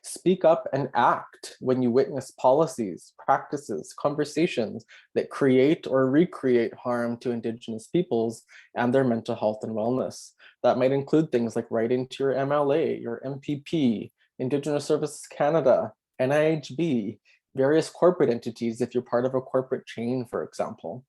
Speak up and act when you witness policies, practices, conversations that create or recreate harm to Indigenous peoples and their mental health and wellness. That might include things like writing to your MLA, your MPP, Indigenous Services Canada, NIHB, various corporate entities if you're part of a corporate chain, for example.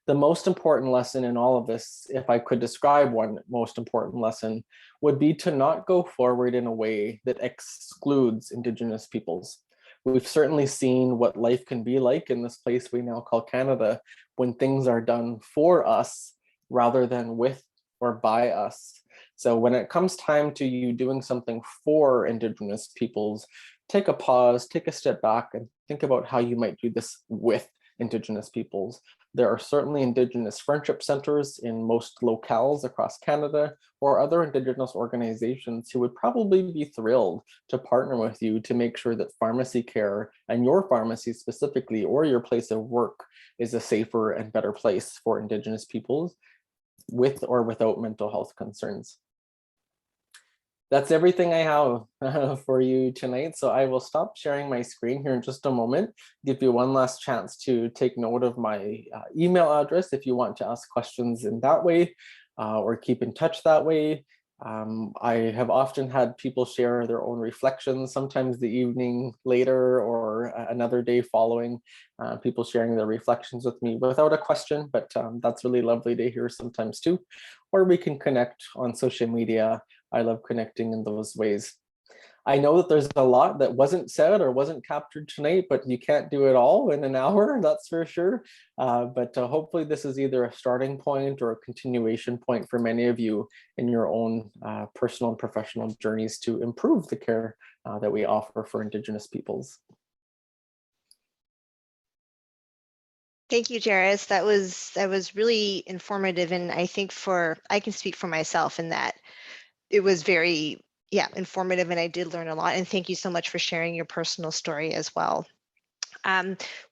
The most important lesson in all of this, if I could describe one most important lesson, would be to not go forward in a way that excludes Indigenous peoples. We've certainly seen what life can be like in this place we now call Canada when things are done for us rather than with or by us. So when it comes time to you doing something for Indigenous peoples, take a pause, take a step back, and think about how you might do this with Indigenous peoples. There are certainly Indigenous friendship centers in most locales across Canada or other Indigenous organizations who would probably be thrilled to partner with you to make sure that pharmacy care and your pharmacy specifically or your place of work is a safer and better place for Indigenous peoples with or without mental health concerns. That's everything I have for you tonight. So I will stop sharing my screen here in just a moment, give you one last chance to take note of my email address if you want to ask questions in that way or keep in touch that way. I have often had people share their own reflections, sometimes the evening later or another day following, people sharing their reflections with me without a question, but that's really lovely to hear sometimes too. Or we can connect on social media. I love connecting in those ways. I know that there's a lot that wasn't said or wasn't captured tonight, but you can't do it all in an hour, that's for sure. But hopefully this is either a starting point or a continuation point for many of you in your own personal and professional journeys to improve the care that we offer for Indigenous peoples. Thank you, Jairus. That was really informative, and I think I can speak for myself in that it was very, informative, and I did learn a lot. And thank you so much for sharing your personal story as well.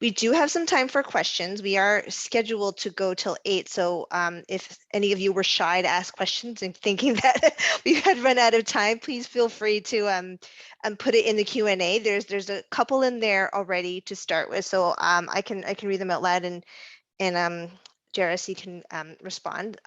We do have some time for questions. We are scheduled to go till 8. So if any of you were shy to ask questions and thinking that we had run out of time, please feel free to put it in the Q&A. There's a couple in there already to start with. So I can read them out loud, and Jairus, you can respond.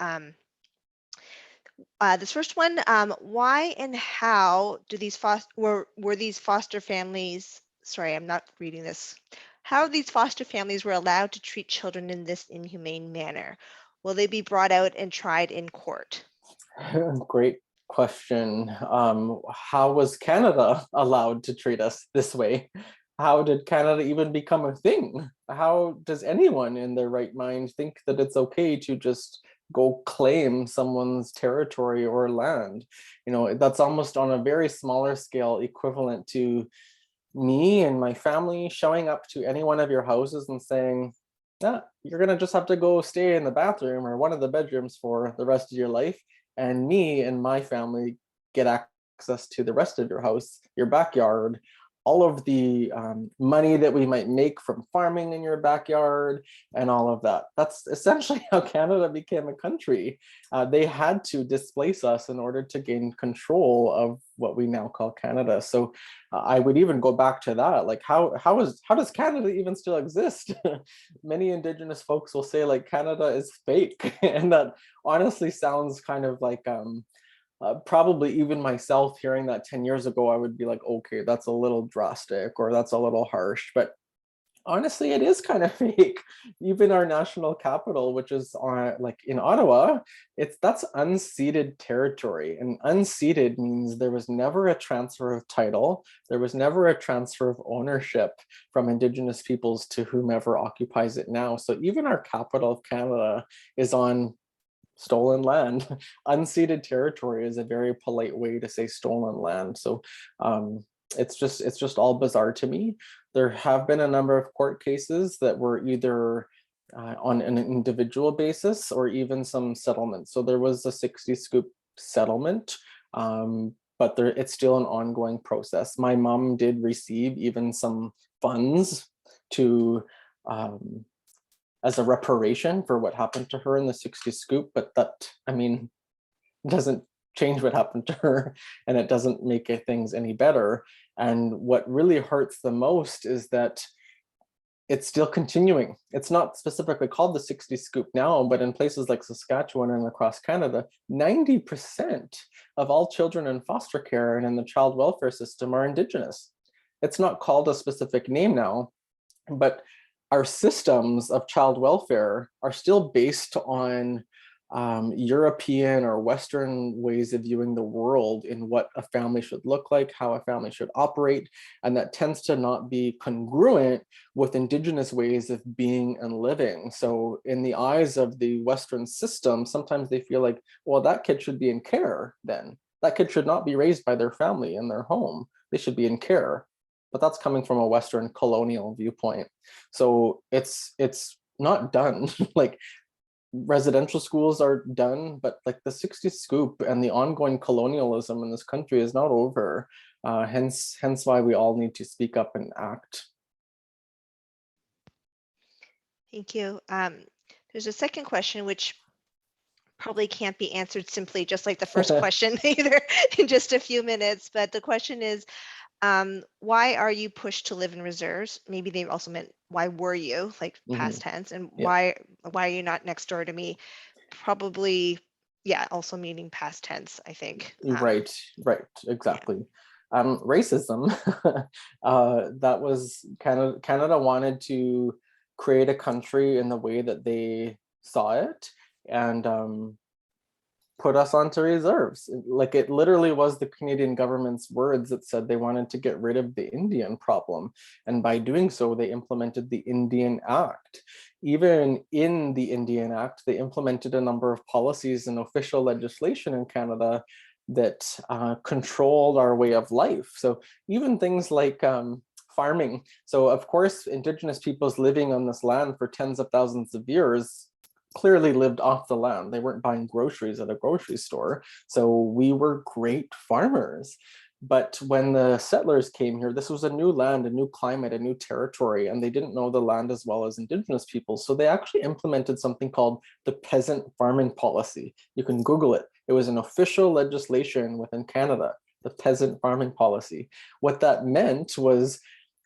This first one, why and how do these were these foster families, sorry, I'm not reading this. How these foster families were allowed to treat children in this inhumane manner? Will they be brought out and tried in court? Great question. How was Canada allowed to treat us this way? How did Canada even become a thing? How does anyone in their right mind think that it's okay to just go claim someone's territory or land? You know, that's almost on a very smaller scale equivalent to me and my family showing up to any one of your houses and saying, "Ah, you're gonna just have to go stay in the bathroom or one of the bedrooms for the rest of your life." And me and my family get access to the rest of your house, your backyard, all of the money that we might make from farming in your backyard and all of that. That's essentially how Canada became a country. They had to displace us in order to gain control of what we now call Canada. So I would even go back to that. Like, how does Canada even still exist? Many Indigenous folks will say like Canada is fake, and that honestly sounds kind of like probably even myself hearing that 10 years ago, I would be like, okay, that's a little drastic or that's a little harsh. But honestly, it is kind of fake. Even our national capital, which is on like in Ottawa, that's unceded territory. And unceded means there was never a transfer of title. There was never a transfer of ownership from Indigenous peoples to whomever occupies it now. So even our capital of Canada is on stolen land. Unceded territory is a very polite way to say stolen land. So it's just all bizarre to me. There have been a number of court cases that were either on an individual basis or even some settlements. So there was a 60 scoop settlement, but it's still an ongoing process. My mom did receive even some funds to as a reparation for what happened to her in the 60 scoop, but that, I mean, doesn't change what happened to her, and it doesn't make things any better. And what really hurts the most is that it's still continuing. It's not specifically called the 60 scoop now, but in places like Saskatchewan and across Canada, 90% of all children in foster care and in the child welfare system are Indigenous. It's not called a specific name now, but our systems of child welfare are still based on European or Western ways of viewing the world in what a family should look like, how a family should operate, and that tends to not be congruent with Indigenous ways of being and living. So in the eyes of the Western system, sometimes they feel like, well, that kid should be in care then. That kid should not be raised by their family in their home. They should be in care. But that's coming from a Western colonial viewpoint. So it's not done. Like residential schools are done, but like the 60 scoop and the ongoing colonialism in this country is not over. Hence why we all need to speak up and act. Thank you. There's a second question, which probably can't be answered simply just like the first question either in just a few minutes. But the question is, why are you pushed to live in reserves? Maybe they also meant why were you, like past tense, and Yeah. why are you not next door to me? Probably, yeah, also meaning past tense, I think. Right, Yeah. exactly. Racism, that was Canada wanted to create a country in the way that they saw it, and put us onto reserves. Like, it literally was the Canadian government's words that said they wanted to get rid of the Indian problem. And by doing so, they implemented the Indian Act. Even in the Indian Act, they implemented a number of policies and official legislation in Canada that controlled our way of life. So even things like farming. So of course, Indigenous peoples living on this land for tens of thousands of years clearly lived off the land. They weren't buying groceries at a grocery store. So we were great farmers. But when the settlers came here, this was a new land, a new climate, a new territory, and they didn't know the land as well as Indigenous people. So they actually implemented something called the peasant farming policy. You can Google it. It was an official legislation within Canada, the peasant farming policy. What that meant was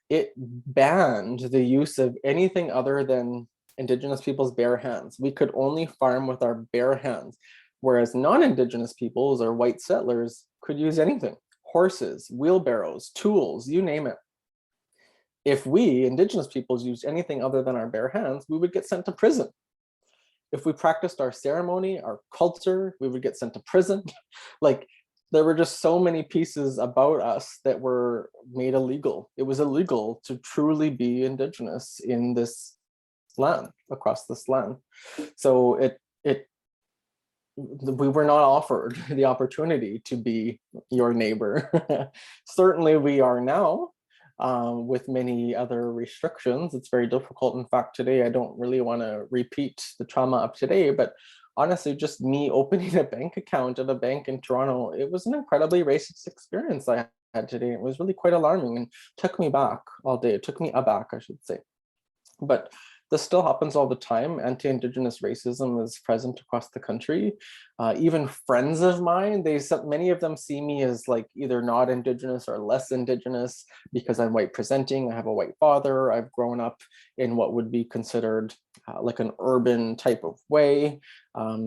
it banned the use of anything other than Indigenous people's bare hands. We could only farm with our bare hands, whereas non-Indigenous peoples or white settlers could use anything: horses, wheelbarrows, tools, you name it. If we, Indigenous peoples, used anything other than our bare hands, we would get sent to prison. If we practiced our ceremony, our culture, we would get sent to prison. Like, there were just so many pieces about us that were made illegal. It was illegal to truly be Indigenous in this land, across this land. So we were not offered the opportunity to be your neighbor. Certainly we are now, with many other restrictions. It's very difficult. In fact, today I don't really want to repeat the trauma of today, but honestly, just me opening a bank account at a bank in Toronto, it was an incredibly racist experience I had today. It was really quite alarming and took me back all day. It took me aback, I should say. But this still happens all the time. Anti-Indigenous racism is present across the country. Even friends of mine, many of them see me as like either not Indigenous or less Indigenous because I'm white presenting. I have a white father. I've grown up in what would be considered like an urban type of way.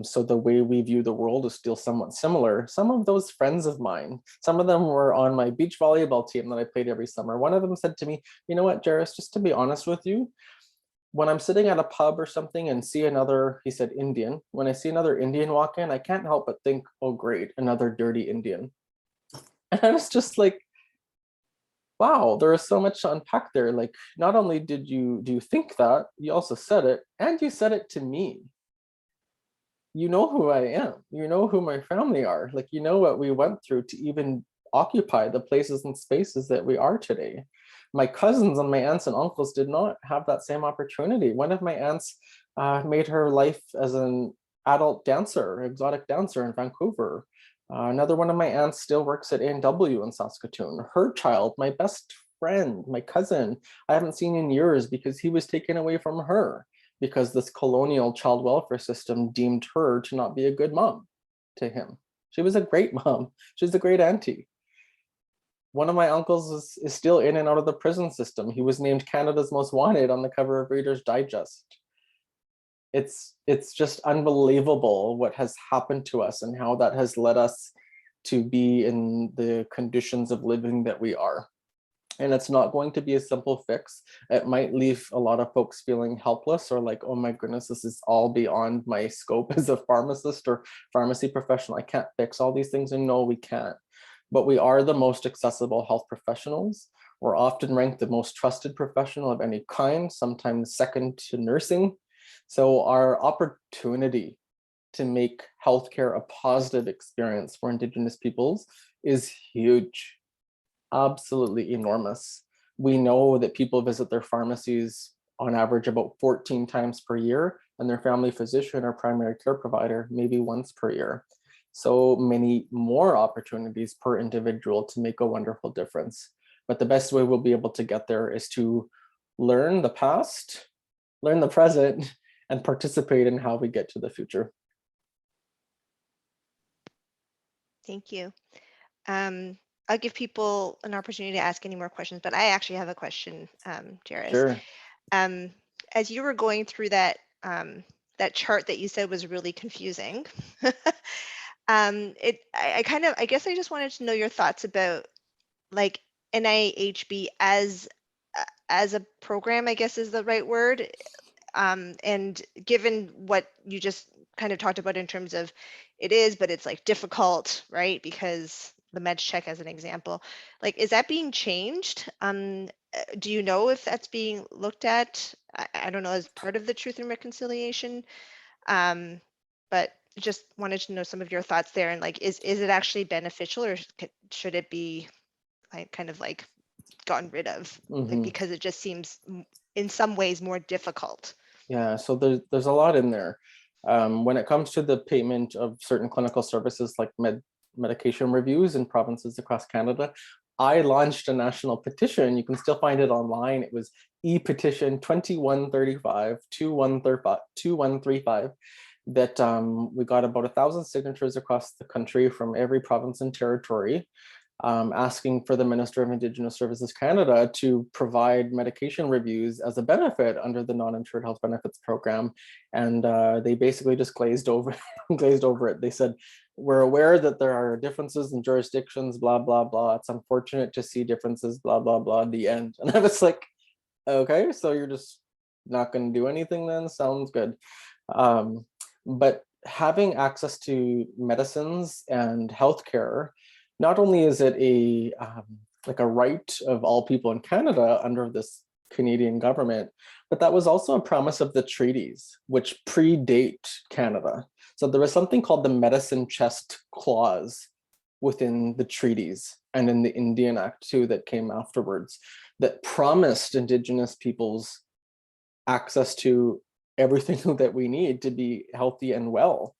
So the way we view the world is still somewhat similar. Some of those friends of mine, some of them were on my beach volleyball team that I played every summer. One of them said to me, "You know what, Jairus, just to be honest with you, when I'm sitting at a pub or something and see another," he said, "Indian, when I see another Indian walk in, I can't help but think, oh, great, another dirty Indian." And I was just like, wow, there is so much to unpack there. Like, not only do you think that, you also said it, and you said it to me. You know who I am. You know who my family are. Like, you know what we went through to even occupy the places and spaces that we are today. My cousins and my aunts and uncles did not have that same opportunity. One of my aunts made her life as an adult dancer, exotic dancer in Vancouver. Another one of my aunts still works at A&W in Saskatoon. Her child, my best friend, my cousin, I haven't seen in years because he was taken away from her because this colonial child welfare system deemed her to not be a good mom to him. She was a great mom. She was a great auntie. One of my uncles is still in and out of the prison system. He was named Canada's Most Wanted on the cover of Reader's Digest. It's just unbelievable what has happened to us and how that has led us to be in the conditions of living that we are. And it's not going to be a simple fix. It might leave a lot of folks feeling helpless or like, oh my goodness, this is all beyond my scope as a pharmacist or pharmacy professional. I can't fix all these things. And no, we can't. But we are the most accessible health professionals. We're often ranked the most trusted professional of any kind, sometimes second to nursing. So our opportunity to make healthcare a positive experience for Indigenous peoples is huge. Absolutely enormous. We know that people visit their pharmacies on average about 14 times per year, and their family physician or primary care provider maybe once per year. So many more opportunities per individual to make a wonderful difference. But the best way we'll be able to get there is to learn the past, learn the present, and participate in how we get to the future. Thank you. I'll give people an opportunity to ask any more questions, but I actually have a question, Jairus. Sure. As you were going through that chart that you said was really confusing, I guess I just wanted to know your thoughts about like NIHB as a program, I guess is the right word. And given what you just kind of talked about in terms of it is, but it's like difficult, right? Because the meds check as an example, like, is that being changed? Do you know if that's being looked at? I don't know, as part of the Truth and Reconciliation. But just wanted to know some of your thoughts there, and like, is it actually beneficial, or should it be like kind of like gotten rid of, like, Hmm. because it just seems in some ways more difficult. Yeah, so there's a lot in there. When it comes to the payment of certain clinical services like medication reviews in provinces across Canada, I launched a national petition. You can still find it online. It was e-petition 2135 that we got about 1,000 signatures across the country from every province and territory, asking for the Minister of Indigenous Services Canada to provide medication reviews as a benefit under the non-insured health benefits program. And they basically just glazed over, glazed over it. They said, we're aware that there are differences in jurisdictions, blah, blah, blah. It's unfortunate to see differences, blah, blah, blah, the end. And I was like, okay, so you're just not going to do anything then? Sounds good. But having access to medicines and healthcare, not only is it like a right of all people in Canada under this Canadian government, but that was also a promise of the treaties, which predate Canada. So there was something called the Medicine Chest Clause within the treaties and in the Indian Act too that came afterwards that promised Indigenous peoples access to everything that we need to be healthy and well.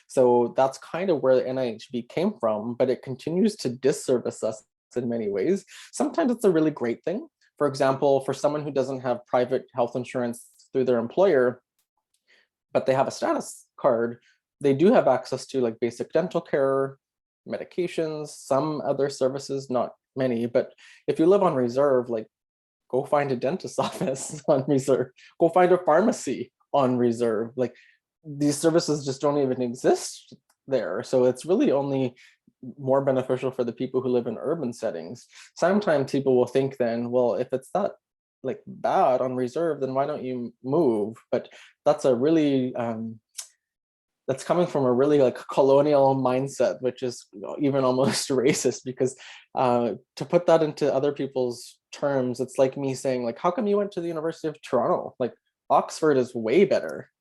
So that's kind of where the NIHB came from, but it continues to disservice us in many ways. Sometimes it's a really great thing. For example, for someone who doesn't have private health insurance through their employer, but they have a status card, they do have access to like basic dental care, medications, some other services, not many, but if you live on reserve, like go find a dentist's office on reserve, go find a pharmacy on reserve. Like these services just don't even exist there. So it's really only more beneficial for the people who live in urban settings. Sometimes people will think then, well, if it's that like bad on reserve, then why don't you move? But that's a really that's coming from a really like colonial mindset, which is even almost racist, because to put that into other people's terms, it's like me saying like, how come you went to the University of Toronto? Like Oxford is way better,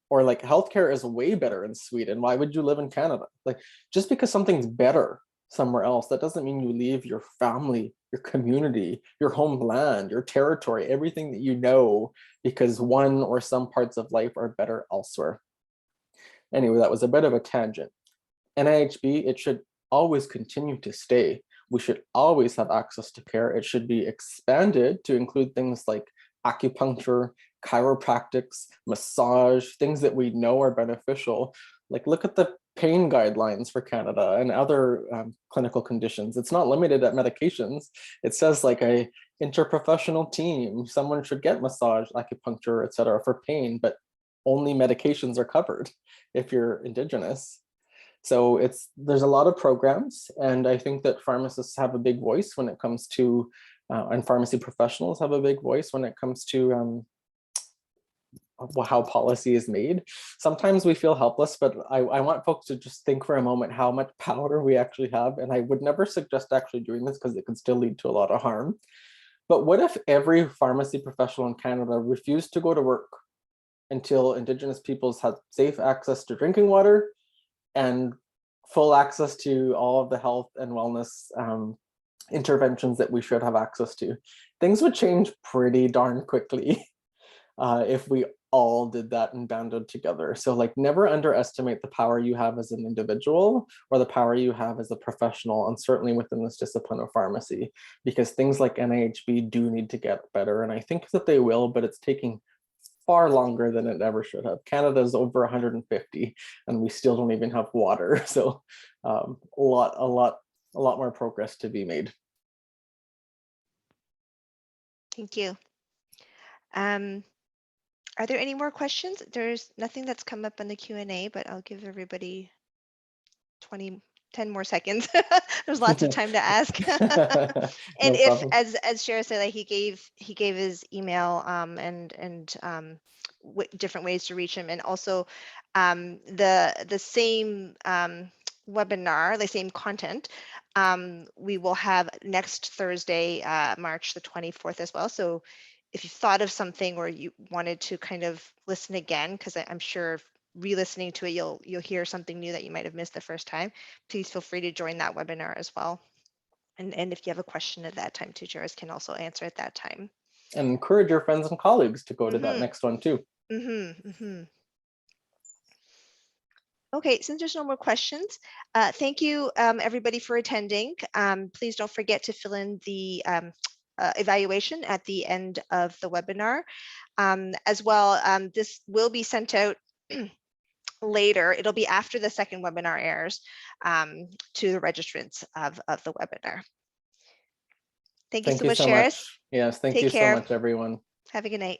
or like healthcare is way better in Sweden. Why would you live in Canada? Like just because something's better somewhere else, that doesn't mean you leave your family, your community, your homeland, your territory, everything that you know, because one or some parts of life are better elsewhere. Anyway, that was a bit of a tangent. NIHB, it should always continue to stay. We should always have access to care. It should be expanded to include things like acupuncture, chiropractics, massage, things that we know are beneficial. Like look at the pain guidelines for Canada and other clinical conditions. It's not limited at medications. It says like a interprofessional team, someone should get massage, acupuncture, etc. for pain, but only medications are covered if you're Indigenous. So there's a lot of programs, and I think that pharmacists have a big voice when it comes to, and pharmacy professionals have a big voice when it comes to how policy is made. Sometimes we feel helpless, but I want folks to just think for a moment how much power we actually have. And I would never suggest actually doing this because it could still lead to a lot of harm. But what if every pharmacy professional in Canada refused to go to work until Indigenous peoples had safe access to drinking water and full access to all of the health and wellness interventions that we should have access to? Things would change pretty darn quickly if we all did that and banded together. So like never underestimate the power you have as an individual or the power you have as a professional, and certainly within this discipline of pharmacy, because things like NIHB do need to get better. And I think that they will, but it's taking far longer than it ever should have. Canada is over 150 and we still don't even have water. So a lot more progress to be made. Thank you. Are there any more questions? There's nothing that's come up in the Q&A, but I'll give everybody 10 more seconds. There's lots of time to ask. And No if, problem. as Shara said, like he gave his email and different ways to reach him, and also the same webinar, the same content, we will have next Thursday, March the 24th as well. So if you thought of something or you wanted to kind of listen again, because I'm sure re-listening to it, you'll hear something new that you might have missed the first time, please feel free to join that webinar as well. And if you have a question at that time too, Jairus can also answer at that time. And encourage your friends and colleagues to go to that next one too. Okay, since there's no more questions, thank you everybody for attending. Please don't forget to fill in the evaluation at the end of the webinar. As well, this will be sent out later. It'll be after the second webinar airs to the registrants of the webinar. Thank you so much, Sharis. Yes, thank Take you so care. much, everyone. Have a good night.